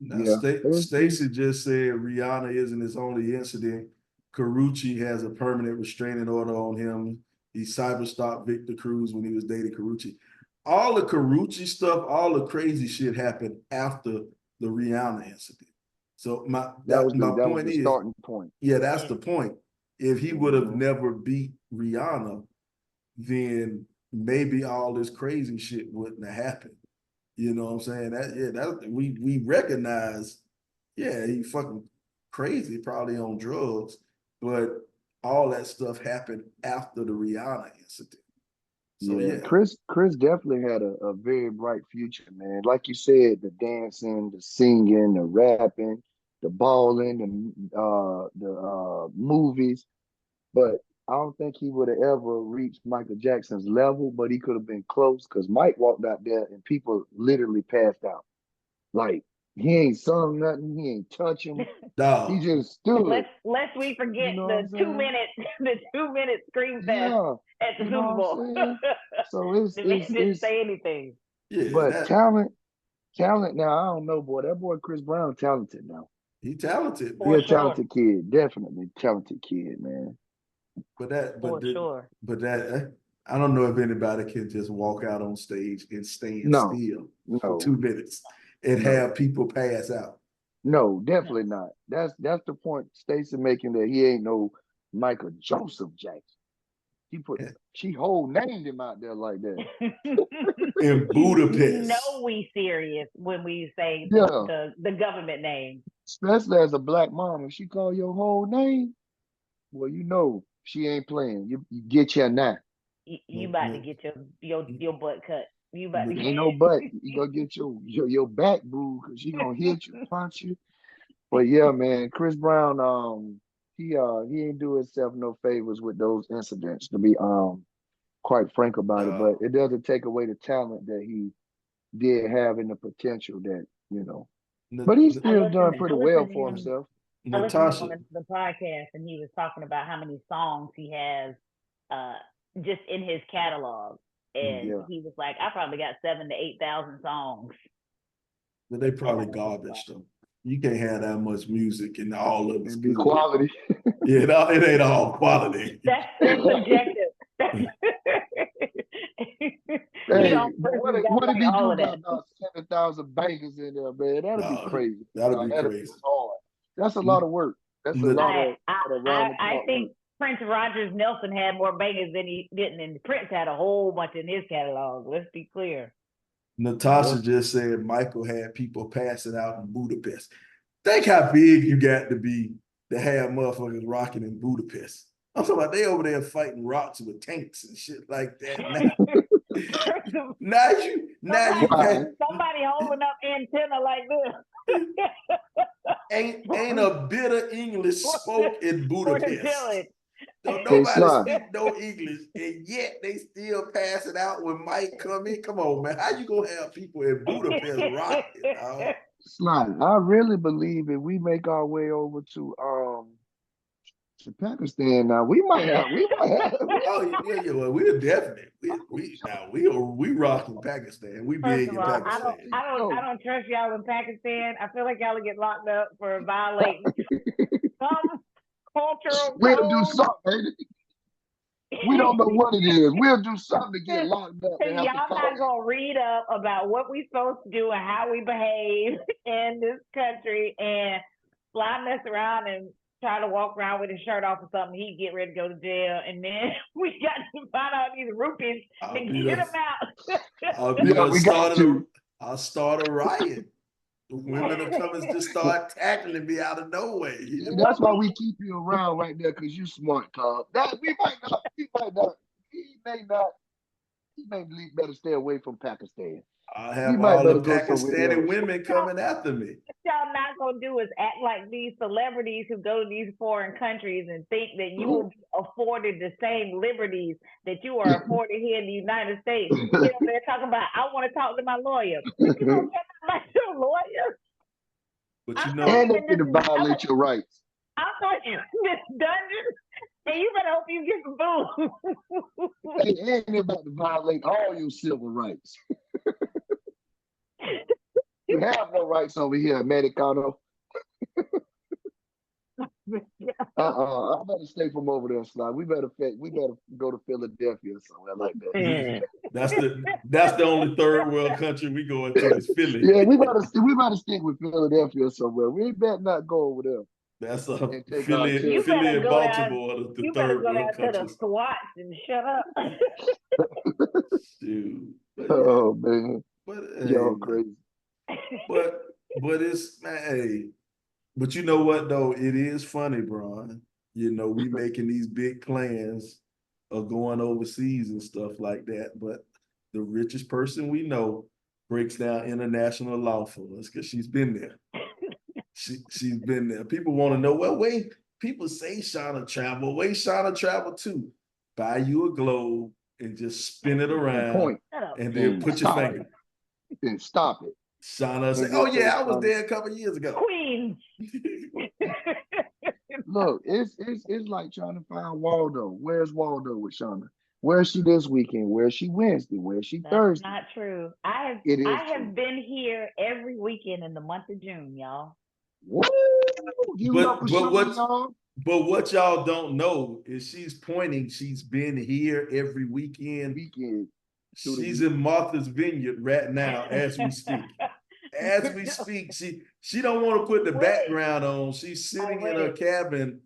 Now, Stacey just said Rihanna isn't his only incident. Karrueche has a permanent restraining order on him. He cyberstalked Victor Cruz when he was dating Karrueche. All the Karrueche stuff, all the crazy shit happened after the Rihanna incident. So my point is,
starting point.
Yeah, that's the point. If he would have never beat Rihanna, then maybe all this crazy shit wouldn't have happened. You know what I'm saying? We recognize, he fucking crazy, probably on drugs, but all that stuff happened after the Rihanna incident. So
Chris definitely had a very bright future, man. Like you said, the dancing, the singing, the rapping, the balling, the movies. But I don't think he would have ever reached Michael Jackson's level, but he could have been close because Mike walked out there and people literally passed out. Like he ain't sung nothing, he ain't touch him. He
Dog.
just stood.
Lest we forget
You know
the
what I'm
2 minute the 2 minute scream fest
Yeah,
at the
you
Super
know what
Bowl.
I'm saying? So
The man didn't
it's
say anything.
Yeah,
but
that
talent now, I don't know, boy. That boy Chris Brown talented now.
he talented,
He
For
a
man.
sure.
talented kid, definitely talented kid, man.
But that,
For sure.
but that, I don't know if anybody can just walk out on stage and stand
No,
still for
no,
2 minutes and
no,
have people pass out.
no, definitely not. That's the point Stacey making that he ain't no Michael Joseph Jackson. She whole named him out there like that.
In
You
Budapest.
know we serious when we say
Yeah,
the government name.
especially as a black mom, if she call your whole name, well, you know she ain't playing. You get your now.
You about to get your butt cut. You about to
But ain't no butt. You gonna get your back boo because she gonna hit you, punch you. But yeah, man, Chris Brown, he ain't do himself no favors with those incidents, to be quite frank about it. But it doesn't take away the talent that he did have and the potential that, you know. But he's still done pretty well for himself.
I listened to him
Natasha.
on the podcast, and he was talking about how many songs he has just in his catalog. And
Yeah.
he was like, I probably got 7,000 to 8,000 songs.
But they probably garbage though. You can't have that much music and all of it's
And be
good.
quality.
Yeah, it ain't all quality.
That's subjective.
Hey, what if he do got about 7,000 bangers in there, man? That'd be crazy.
That'd be
That'd
crazy.
be hard. That's a lot of work. That's a lot of
I think Prince Rogers Nelson had more bangers than he didn't, and Prince had a whole bunch in his catalog. Let's be clear.
Natasha just said Michael had people passing out in Budapest. Think how big you got to be to have motherfuckers rocking in Budapest. I'm talking about they over there fighting rocks with tanks and shit like that.
Somebody holding up antenna like
this. ain't a bit of English spoke in Budapest. Don't nobody speak no English, and yet they still pass it out when Mike come in. Come on, man. How you gonna have people in Budapest rocking, dog?
Slide. I really believe if we make our way over to Pakistan now, we might have
oh yeah, well, we're definitely we rocking Pakistan. We big in Pakistan.
I don't trust y'all in Pakistan. I feel like y'all will get locked up for violating some cultural
we'll
code.
do something. We don't know what it is. We'll do something to get locked up.
Y'all not gonna read up about what we supposed to do and how we behave in this country, and fly mess around and try to walk around with his shirt off or something. He'd get ready to go to jail, and then we got to find out these rupees and get him out.
I'll start a riot. The women are coming to start tackling me out of nowhere. You know?
That's why we keep you around right there, because you smart, Carl. He may better stay away from Pakistan.
I have all the Pakistani women coming after me.
What y'all not gonna do is act like these celebrities who go to these foreign countries and think that you will be afforded the same liberties that you are afforded here in the United States. You know, they're talking about, I want to talk to my lawyer. You don't get like your lawyer.
But you know,
and they can violate your rights.
I'm going in this dungeon, and you better hope you get some food.
And they're about to violate all your civil rights. You have no rights over here, Americano. I better stay from over there, Sly. We better go to Philadelphia or somewhere like that.
That's the only third world country we go into is Philly.
Yeah, we better stick with Philadelphia or somewhere. We better not go over there.
That's Philly and Baltimore.
You better go down to the SWAT and shut up.
Dude.
Oh man.
But
y'all crazy.
But it's hey. But you know what though? It is funny, Brian. You know, we making these big plans of going overseas and stuff like that. But the richest person we know breaks down international law for us because she's been there. She's been there. People want to know, well, people say Shauna travel. Way Shauna travel too. Buy you a globe and just spin it around
Point.
and then put your finger.
Then stop it.
Shauna say, "Oh yeah, I was there a couple years ago."
Queens.
Look, it's like trying to find Waldo. Where's Waldo with Shauna? Where's she this weekend? Where's she Wednesday? Where's she Thursday?
That's not true. I have been here every weekend in the month of June, y'all.
Woo!
But what y'all don't know is she's pointing. She's been here every weekend. She's in Martha's Vineyard right now as we speak. As we speak, she don't want to put the background on. She's sitting in her cabin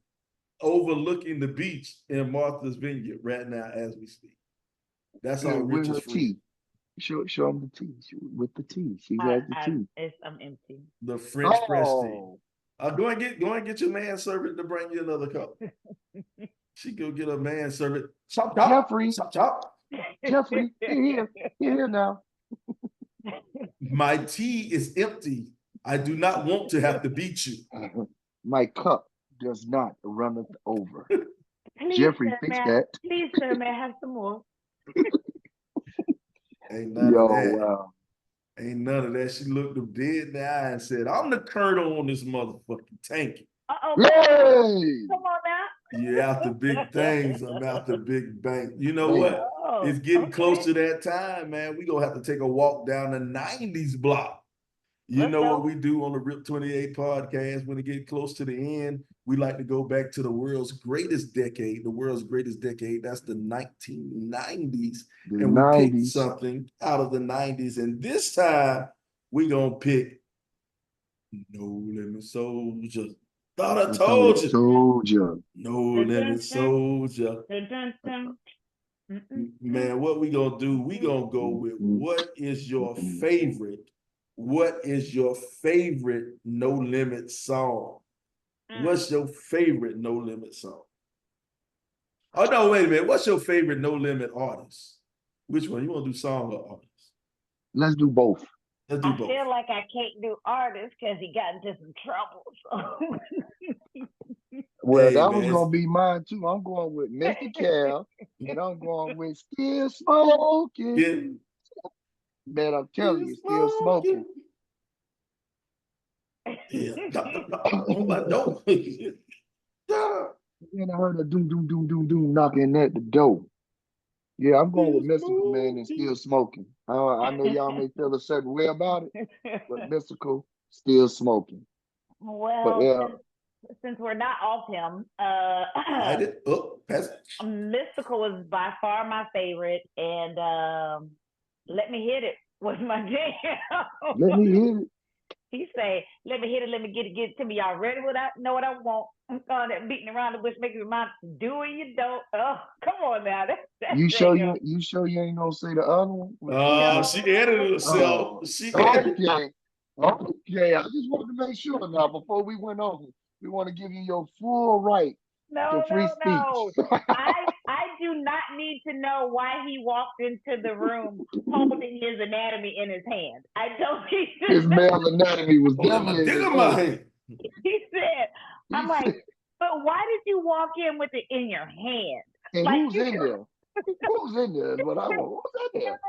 overlooking the beach in Martha's Vineyard right now as we speak. That's all Rich is free.
Show them the tea. With the tea. She has the tea.
I'm empty.
The French press tea. Go and get your manservant to bring you another cup. She go get a manservant. Chop, chop.
Jeffrey.
Chop, chop.
Jeffrey, you're here now.
My tea is empty. I do not want to have to beat you.
My cup does not run over.
Please,
Jeffrey,
sir,
fix that.
Please, sir, may I have some more?
Ain't none of that. Wow. Ain't none of that. She looked him dead in the eye and said, "I'm the colonel on this motherfucking tank."
Hey!
Come on now.
You're after big things. I'm after big bank. You know what? It's getting close to that time, man. We're going to have to take a walk down the 90s block. Let's know what we do on the Rip 28 podcast when it gets close to the end. We like to go back to the world's greatest decade, That's the 1990s. And we picked something out of the 90s. And this time, we're going to pick No Limit Soldier. Thought I told you. No Limit Soldier. Man, what we gonna do? We gonna go with what is your favorite No Limit song? What's your favorite No Limit song? Oh no, wait a minute. What's your favorite No Limit artist? Which one? You want to do song or artist?
Let's do both.
I feel like I can't do artist because he got into some trouble. So.
Well, that was gonna be mine too. I'm going with Mr. Cal, and I'm going with Still Smoking. Man, I'm telling you, Still Smoking.
Yeah. Oh my door.
Then I heard a doom doom doom doom doom knocking at the door. Yeah, I'm going with Mystical, man, and Still Smoking. I know y'all may feel a certain way about it, but Mystical, Still Smoking.
Well, since we're not off him, Mystical was by far my favorite, and Let Me Hit It was my jam.
Let me hit it.
He say, "Let me hit it, let me get it to me. Y'all ready? Know what I want? I'm throwing that beating around the bush, making you remind, do or you don't." Oh, come on now.
You sure you ain't gonna say the other one?
She edited herself.
Okay. I just wanted to make sure now before we went over. We want to give you your full right to free speech.
I do not need to know why he walked into the room holding his anatomy in his hand. I don't need to
His male anatomy was definitely in his hand.
He said, I'm like, but why did you walk in with it in your hand?
And like, who's in there? Who's in there is what I want. Who's in there?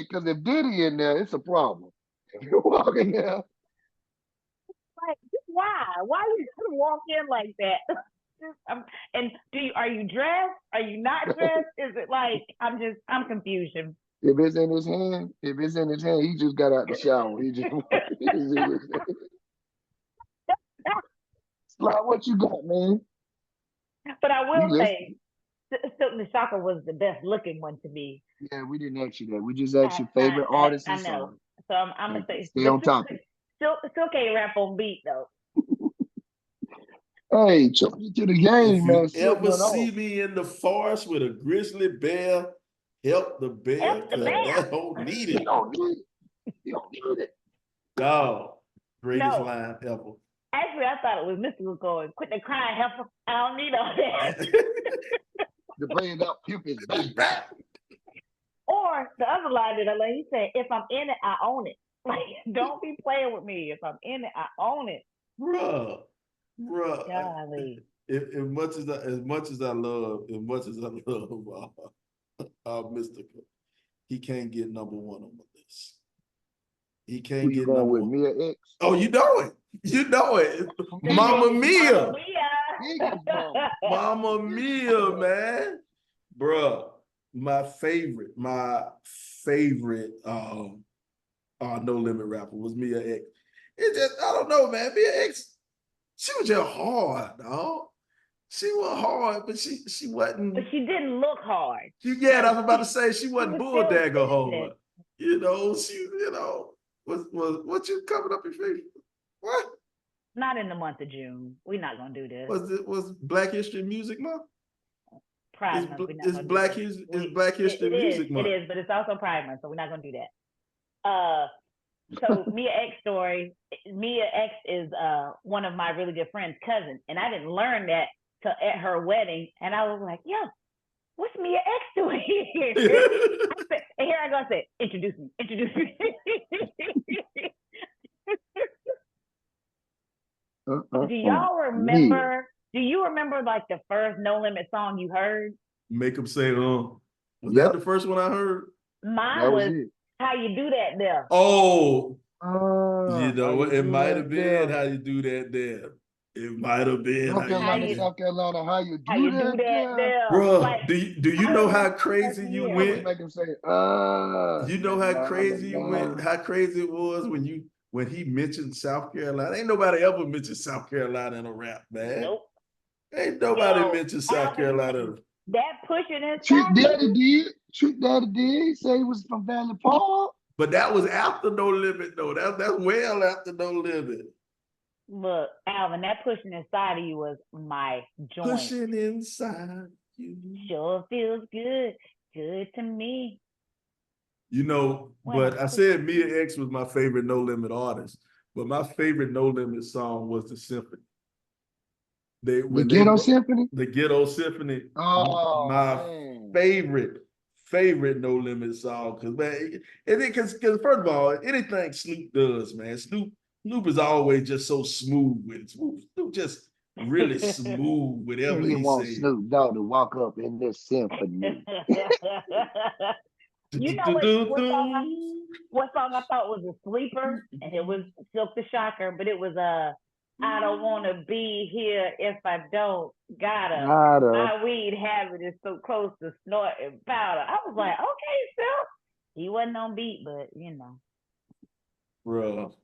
Because if Diddy in there, it's a problem. If you're walking there.
Like, why? Why you gonna walk in like that? And are you dressed? Are you not dressed? Is it like I'm confused.
If it's in his hand, he just got out the shower. He just like, what you got, man?
But I will say, Silk the Shocker was the best looking one to me.
Yeah, we didn't ask you that. We just asked your favorite artist and song.
I know. So I'm gonna say
stay on topic.
Still can't rap on beat though.
Hey, chuck it to the game, man.
If you ever see me in the forest with a grizzly bear, help the bear, because I don't need it.
You don't need it.
Dog, greatest line ever.
Actually, I thought it was Mystical going, "Quit the crying, heifer. I don't need all that."
The brain up, puke is back.
Or the other line that I like, he said, "If I'm in it, I own it." Like, don't be playing with me. If I'm in it, I own it.
Bruh. Bro,
Golly.
as much as I love Mystical, he can't get number one on the list. He
Who
can't
you
get
going
number
with,
one.
Mia X?
Oh, you know it. You know it.
Mia.
Mama
Mama
Mia.
Biggest mama.
Mama Mia, man. Bruh, my favorite No Limit rapper was Mia X. It just, I don't know, man. Mia X, she was just hard, dog. She was hard, but she wasn't.
But she didn't look hard.
Yeah, I was about to say she wasn't
was
bull
still
dagger hard.
feminine.
Was what you coming up your face? What?
Not in the month of June. We're not gonna do this.
Was Black History Music Month?
Pride Month.
It's Black History Music Month.
It is, but it's also Pride Month, so we're not gonna do that. So Mia X story. Mia X is one of my really good friends' cousins, and I didn't learn that till at her wedding, and I was like, "Yo, what's Mia X doing here?" And here I go, I said, "Introduce me." Do y'all remember? Do you remember like the first No Limit song you heard?
Make them say, Was that the first one I heard?
Mine was How You Do That There.
Oh, it might have been How You Do That There. It might have been
North Carolina, South Carolina, how you do that
there.
Bro, like, do you know how crazy you went?
Make him say,
you know how crazy you went? How crazy it was when he mentioned South Carolina? Ain't nobody ever mentioned South Carolina in a rap, man.
Nope.
Ain't nobody mentioned South Carolina.
That pushing inside.
Trick Daddy did. Trick Daddy did. He said he was from Valley Park.
But that was after No Limit, though. That's well after No Limit.
Look, Alvin, that pushing inside of you was my joint.
Pushing inside you.
Sure feels good. Good to me.
But I said Mia X was my favorite No Limit artist. But my favorite No Limit song was The Symphony.
The Ghetto Symphony?
The Ghetto Symphony.
Oh,
my favorite No Limit song. Because first of all, anything Snoop does, man, Snoop is always just so smooth with it. Snoop just really smooth with everything he
want
says.
Snoop Dogg to walk up in this symphony.
You know what song I thought was a sleeper? And it was Silk the Shocker, but it was I don't want to be here if I don't gotta. My weed habit is so close to snorting powder. I was like, okay, Silk. He wasn't on beat, but
Bro,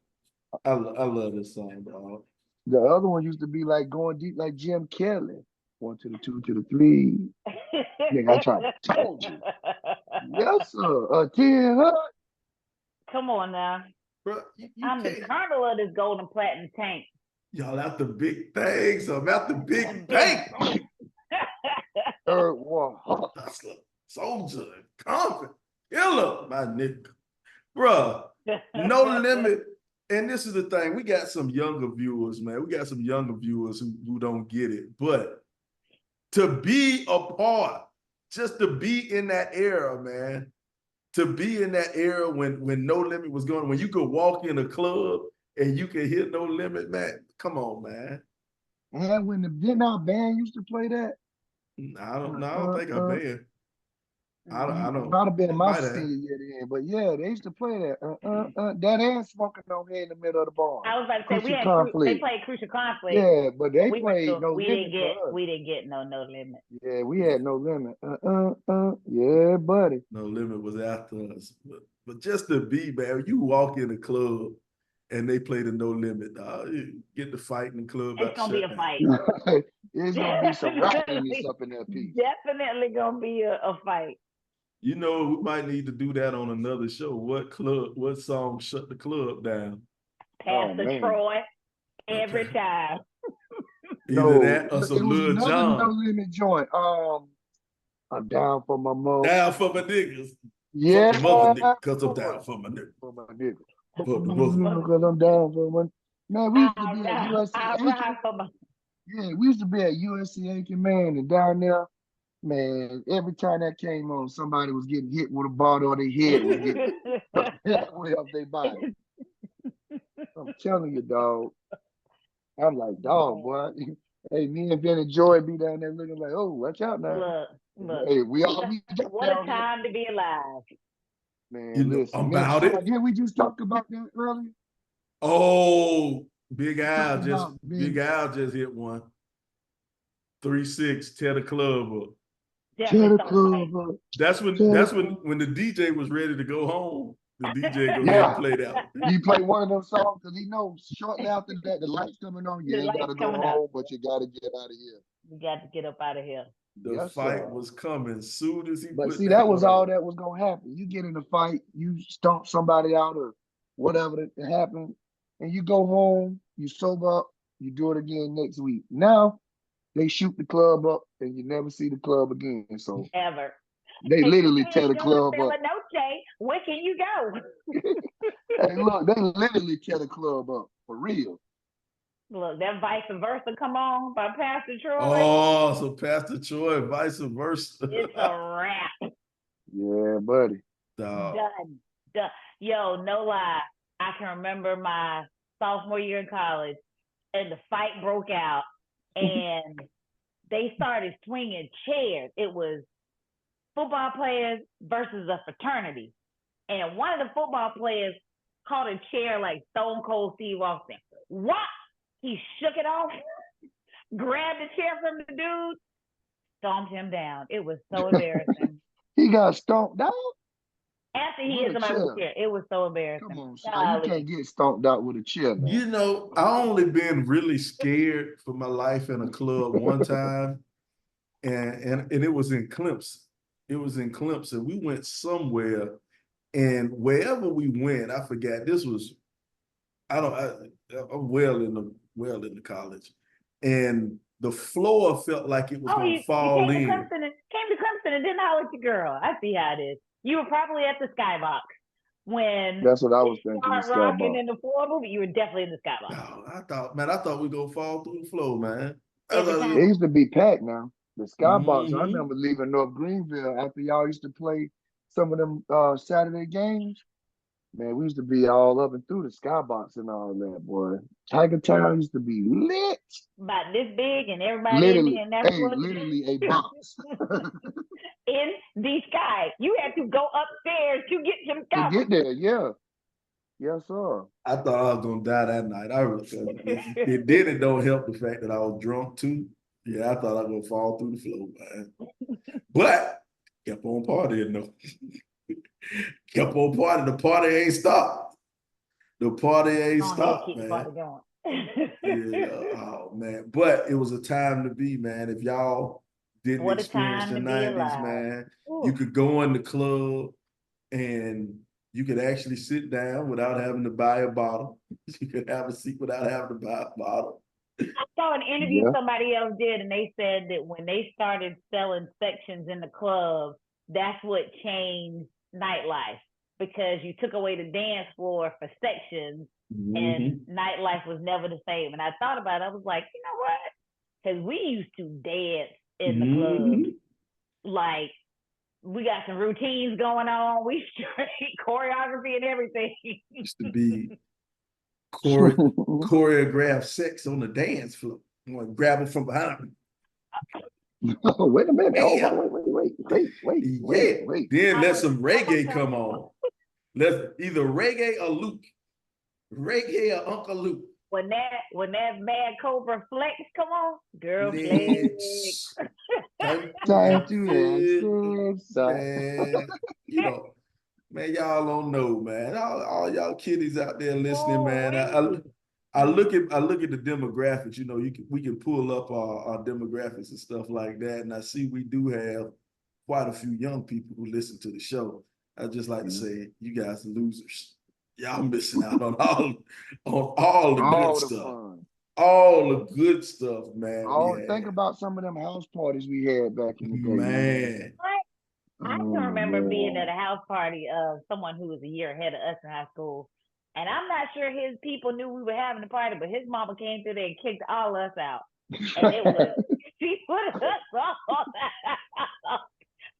I love this song, dog.
The other one used to be like going deep like Jim Kelly. 1 to the 2 to the 3. Nigga, I tried to told you. Yes, sir. 10.
Come on now.
Bro,
I'm the colonel of this golden platinum tank.
Y'all out the big things. I'm out the big bank.
Third war.
Hustler, soldier, confident, killer, my nigga. Bruh, No Limit. And this is the thing. We got some younger viewers, man. We got some younger viewers who don't get it. But to be a part, just to be in that era, man. To be in that era when No Limit was going, when you could walk in a club and you could hear No Limit, man. Come on, man.
And didn't our band used to play that?
I don't think our band. I don't.
Might have been my senior year then, but yeah, they used to play that. That and Smoking on Head in the Middle of the bar.
I was about to say they played Crucial Conflict.
Yeah, but they played No Limit.
We didn't get no Limit.
Yeah, we had No Limit. Yeah, buddy.
No Limit was after us, but just to be, man, you walk in the club and they play the No Limit, you get to fight in the club.
It's gonna be a fight.
It's gonna be some rockiness up in that piece.
Definitely gonna be a fight.
We might need to do that on another show. What song shut the club down?
Pastor Troy, every time.
Either that or some Lil Jon.
No Limit joint. I'm down for my mom.
Down for my niggas.
Yeah.
Because I'm down for my niggas.
For my niggas. Because I'm down for my. Man, we used to be at USC. Yeah, we used to be at USC Aiken, man, and down there, man, every time that came on, somebody was getting hit with a bottle or their head was getting way off their body. I'm telling you, dog. I'm like, dog, boy. Hey, me and Ben and Joy be down there looking like, oh, watch out now.
Look.
Hey, we all
What a time to be alive.
Man, listen, man,
about it.
did we just talk about that earlier?
Oh, Big Al
Big
Al just hit one. 3-6, tear the club up.
Tear the club up.
That's when the DJ was ready to go home. The DJ go ahead and play that one.
He play one of them songs because he knows shortly after that the lights coming on. You ain't gotta go home, but you gotta get out of here.
You got to get up out of here.
The fight was coming soon as he
But see, that was all that was gonna happen. You get in a fight, you stomp somebody out or whatever that happened, and you go home, you sober up, you do it again next week. Now they shoot the club up and you never see the club again. So
ever.
They literally tear the club up.
Where can you go?
Hey, look, they literally tear the club up for real.
Look, that Vice Versa come on by Pastor Troy.
Oh, so Pastor Troy, Vice Versa.
It's a wrap.
Yeah, buddy.
Done. Yo, no lie. I can remember my sophomore year in college, and the fight broke out, and they started swinging chairs. It was football players versus a fraternity. And one of the football players caught a chair like Stone Cold Steve Austin. What? He shook it off, grabbed the chair from the dude, stomped him down. It was so embarrassing.
He got stomped out?
After he hit somebody with a chair. It was so embarrassing.
Come on, son. You can't get stomped out with a chair, man.
You know, I only been really scared for my life in a club one time, and it was in Clemson. It was in Clemson. We went somewhere, and wherever we went, I forgot. This was, I'm well in the college, and the floor felt like it was going to fall in.
Came to Clemson and didn't holler at your girl. I see how it is. You were probably at the Skybox when
that's what I was thinking.
Rocking in the floor movie. You were definitely in the Skybox.
No, I thought we were gonna fall through the floor, man.
It used to be packed now. The Skybox, I remember leaving North Greenville after y'all used to play some of them Saturday games. Man, we used to be all up and through the Skybox and all that, boy. Tiger Town used to be lit.
About this big and everybody in that
literally a box.
In the sky. You had to go upstairs to get some stuff.
To get there, yeah. Yes, sir.
I thought I was gonna die that night. It don't help the fact that I was drunk too. Yeah, I thought I was gonna fall through the floor, man. But kept on partying though. Kept on partying. The party ain't stopped. The party ain't stopped, man. Oh man. But it was a time to be, man. If y'all didn't experience the 90s, man, you could go in the club and you could actually sit down without having to buy a bottle. You could have a seat without having to buy a bottle.
I saw an interview somebody else did, and they said that when they started selling sections in the club, that's what changed nightlife, because you took away the dance floor for sections, and nightlife was never the same. And I thought about it. I was like, you know what? Because we used to dance in the club. Like, we got some routines going on. We straight choreography and everything.
Used to be choreographed sex on the dance floor. You want to grab them from behind.
Wait a minute. Wait.
Then let some reggae come on. Let's either reggae or Luke. Reggae or Uncle Luke.
When that Mad Cobra Flex come on, girl, flex.
Time to
man. You know, man, y'all don't know, man. All y'all kiddies out there listening, man. I look at the demographics. You know, we can pull up our demographics and stuff like that, and I see we do have quite a few young people who listen to the show. I just like to say, you guys are losers. Y'all missing out on all the good stuff.
Fun.
All the good stuff, man.
Think about some of them house parties we had back in the day.
Man.
I can remember being at a house party of someone who was a year ahead of us in high school. And I'm not sure his people knew we were having a party, but his mama came through there and kicked all us out. And it was, she put us all out.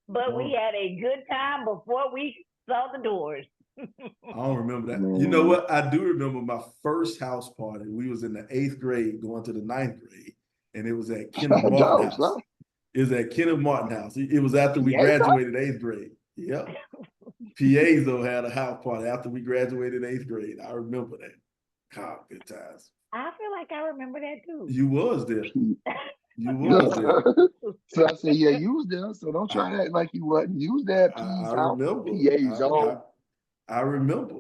But we had a good time before we saw the doors.
I don't remember that. know what? I do remember my first house party. We was in the 8th grade going to the 9th grade, and it was at Kenneth Martin house. It was at Kenneth Martin house. It was after we graduated 8th grade. Yep. Piezo had a house party after we graduated 8th grade. I remember that. God, good times.
I feel like I remember that too.
You was there. You was there.
So I said, yeah, you was there. So don't try to act like you wasn't. You was there.
I remember. I remember.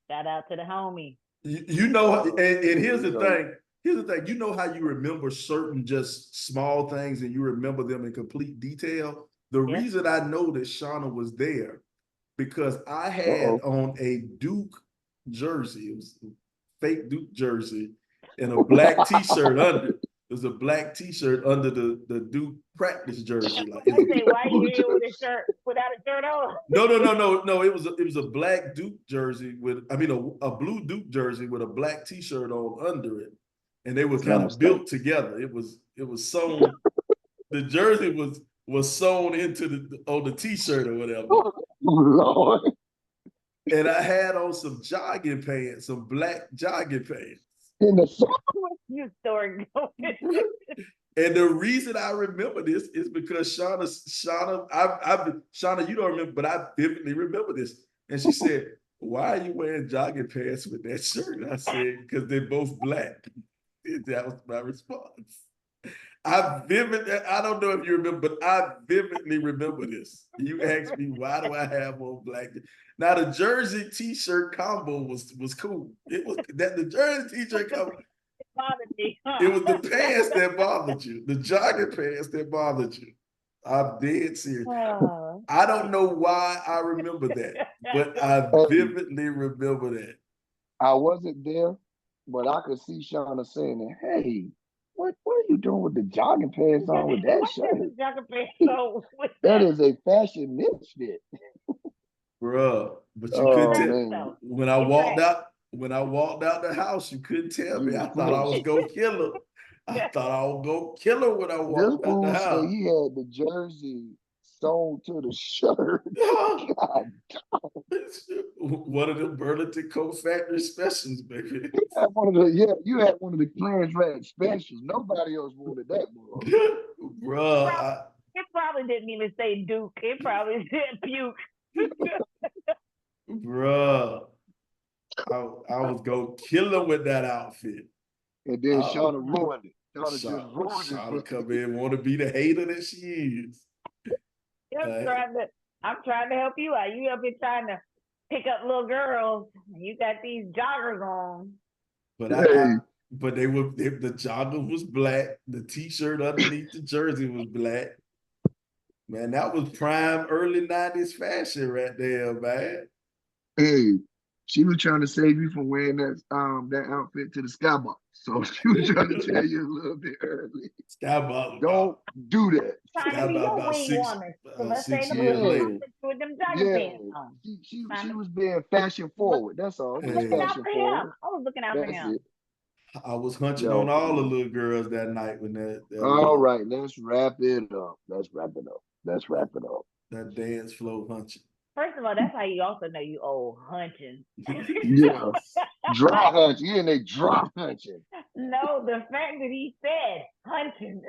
Shout out to the homie.
You know, and here's the thing. Here's the thing. You know how you remember certain just small things and you remember them in complete detail? The reason I know that Shauna was there because I had on a Duke jersey. It was a fake Duke jersey and a black t-shirt under it. There's a black t-shirt under the Duke practice jersey. Like,
I say, why you here with a shirt without a shirt on?
No. It was a black Duke jersey a blue Duke jersey with a black t-shirt on under it, and they were kind of built together. It was sewn. The jersey was sewn into the t-shirt or whatever.
Lord.
And I had on some jogging pants, some black jogging pants.
In the
you story going.
And the reason I remember this is because Shauna, you don't remember, but I vividly remember this. And she said, "Why are you wearing jogging pants with that shirt?" And I said, "Because they're both black." And that was my response. I don't know if you remember, but I vividly remember this. You asked me, why do I have on black? Now the jersey t-shirt combo was cool. It was that the jersey t-shirt combo. It was the pants that bothered you, the jogging pants that bothered you. I'm dead serious. I don't know why I remember that, but I vividly remember that.
I wasn't there, but I could see Shauna saying, "Hey, what are you doing with the jogging pants on with that shirt? That is a fashion misfit."
Bruh, but you couldn't tell. When I walked out the house, you couldn't tell me. I thought I was gonna kill her. I thought I was gonna kill her when I walked out the house.
He had the jersey sewn to the shirt. God.
One of the Burlington Coat Factory specials, baby.
You had one of the Clarence Rag specials. Nobody else wanted that,
bro.
It probably didn't even say Duke. It probably said Puke.
Bruh, I was gonna kill her with that outfit.
And then Shauna ruined it.
Shauna come in, want to be the hater that she is.
I'm trying to help you out. You up here trying to pick up little girls. You got these joggers on.
But the jogger was black. The t-shirt underneath the jersey was black. Man, that was prime early 90s fashion right there, man.
Hey, she was trying to save you from wearing that outfit to the skybox. So she was trying to tell you a little bit early.
Skybox.
Don't do that.
Skybox about 6 years later.
With them jogging pants on.
She was being fashion forward. That's all.
I was looking out for him. I was looking out for him.
I was hunching on all the little girls that night when that
all right, let's wrap it up.
That dance flow hunching.
First of all, that's how you also know you old hunching.
Yeah. Dry hunching. You ain't a dry hunching.
No, the fact that he said hunching.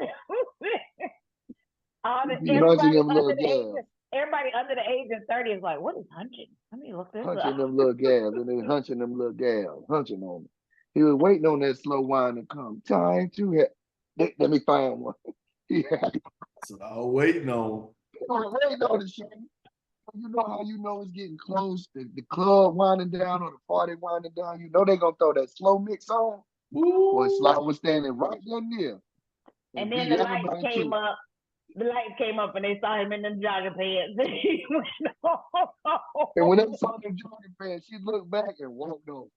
Everybody under the age of 30 is like, what is hunching? Let me look this up.
Hunching them little gals, and then hunching them little gals, hunching on them. He was waiting on that slow wine to come. Time to hit. Let me find one. Yeah.
So I was waiting on.
Waiting on the shit. You know how you know it's getting close, the club winding down or the party winding down. You know they're gonna throw that slow mix on. Boy, Sly was standing right there near.
And then the light came up. The light came up and they saw him in them jogging pants. And he went
and when they saw them jogging pants, she looked back and walked on.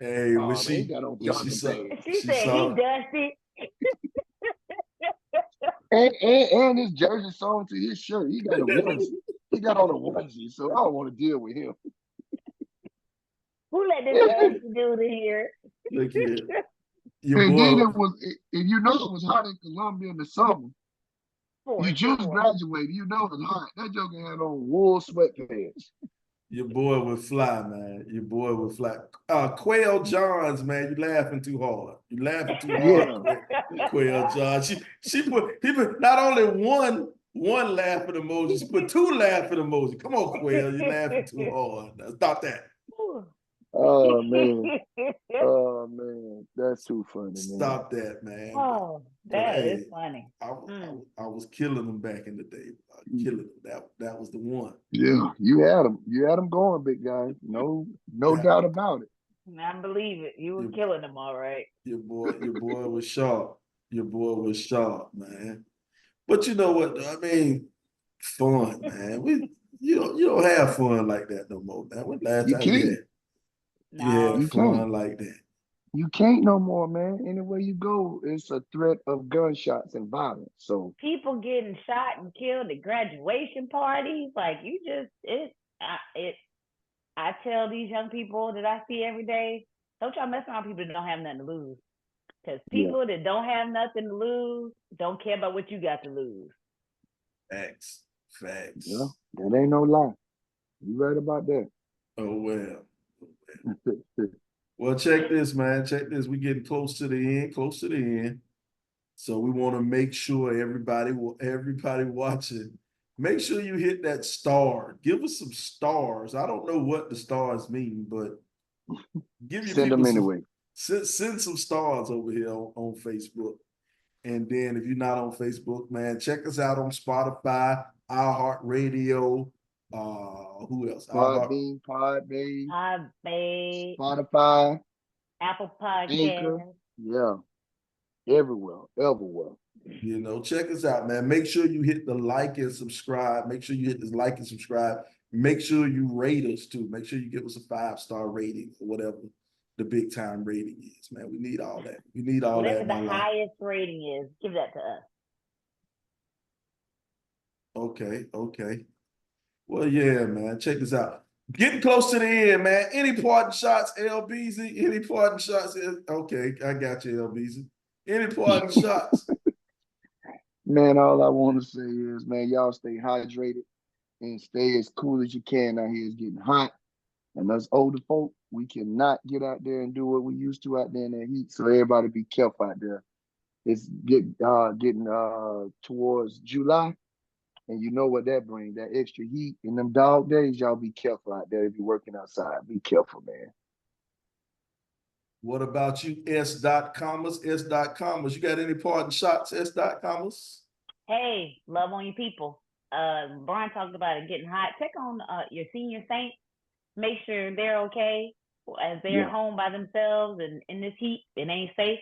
Hey, when she
said, he dusty.
and his jersey sewn to his shirt. He got a onesie. He got on a onesie, so I don't want to deal with him.
Who let this ass dude in here?
Look here.
And then it was hot in Columbia in the summer. You just graduated. You know it's hot. That joker had on wool sweatpants.
Your boy would fly, man. Your boy would fly. Quail Johns, man, you laughing too hard. You laughing too hard, Quail Johns. He put not only one laughing emoji, she put 2 laughing emojis. Come on, Quail, you laughing too hard. Now, stop that.
Oh man. Oh man. That's too funny, man.
Stop that, man.
Oh, that is funny.
I was killing them back in the day. Killing them. That was the one.
Yeah, you had them. You had them going, big guy. No doubt about it.
I believe it. You were killing them, all right.
Your boy was sharp. Your boy was sharp, man. But you know what? I mean, fun, man. You don't have fun like that no more, man. When last time you had?
No,
you fun like that.
You can't no more, man. Anywhere you go, it's a threat of gunshots and violence. So
people getting shot and killed at graduation parties, like I tell these young people that I see every day, don't y'all mess around people that don't have nothing to lose. Because people that don't have nothing to lose don't care about what you got to lose.
Facts.
Yeah, that ain't no lie. You right about that.
Oh well. Well, check this, man. Check this. We're getting close to the end. So we want to make sure everybody watching, make sure you hit that star. Give us some stars. I don't know what the stars mean, but
send them anyway.
Send some stars over here on Facebook. And then if you're not on Facebook, man, check us out on Spotify, iHeartRadio, who else?
Podbean, Spotify,
Apple Podcasts.
Anchor. Yeah. Everywhere.
You know, check us out, man. Make sure you hit the like and subscribe. Make sure you hit this like and subscribe. Make sure you rate us too. Make sure you give us a 5-star rating or whatever the big time rating is, man. We need all that. We need all that.
Whatever the highest rating is, give that to us.
Okay. Well, yeah, man. Check this out. Getting close to the end, man. Any parting shots, LBZ? Any parting shots? Okay, I got you, LBZ. Any parting shots?
Man, all I want to say is, man, y'all stay hydrated and stay as cool as you can out here. It's getting hot. And us older folk, we cannot get out there and do what we used to out there in that heat. So everybody be careful out there. It's getting towards July. And you know what that brings, that extra heat. In them dog days, y'all be careful out there if you're working outside. Be careful, man.
What about you, S.Commas? You got any parting shots, S.Commas?
Hey, love on your people. Brian talked about it getting hot. Check on your senior saints. Make sure they're okay as they're home by themselves and in this heat. It ain't safe.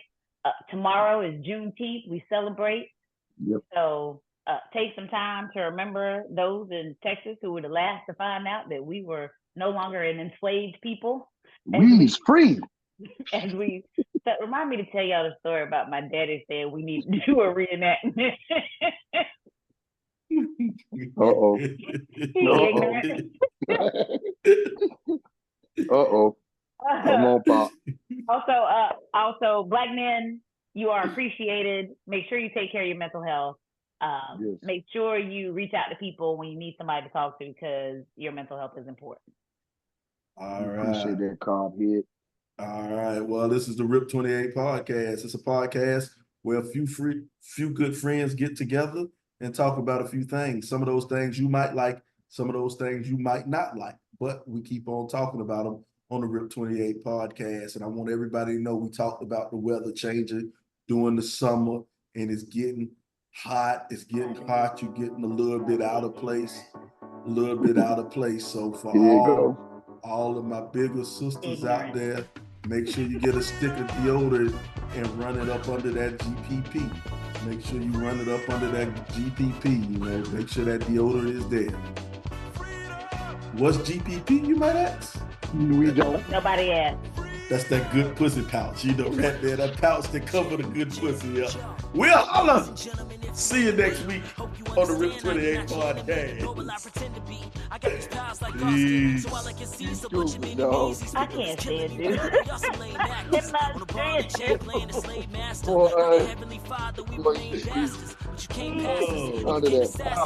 Tomorrow is Juneteenth. We celebrate.
Yep.
So take some time to remember those in Texas who were the last to find out that we were no longer an enslaved people.
We's free.
And that remind me to tell y'all the story about my daddy saying we need to do a reenactment.
Uh-oh. Uh-oh. Come on, Pop.
Also, Black men, you are appreciated. Make sure you take care of your mental health.
Yes.
Make sure you reach out to people when you need somebody to talk to because your mental health is important.
All right.
Appreciate that, Cobb Head.
All right. Well, this is the RIP 28 podcast. It's a podcast where a few good friends get together and talk about a few things. Some of those things you might like, some of those things you might not like, but we keep on talking about them on the RIP 28 podcast. And I want everybody to know we talked about the weather changing during the summer, and it's getting hot. It's getting hot. You're getting a little bit out of place. So for all of my bigger sisters out there, make sure you get a stick of deodorant and run it up under that GPP. Make sure you run it up under that GPP, you know, make sure that deodorant is there. What's GPP, you might ask?
We don't.
Nobody asked.
That's that good pussy pouch, you know, right there, that pouch that cover the good pussy up. We'll holla. See you next week on the RIP 28 podcast. Peace.
I can't stand it, dude.
Boy, under that.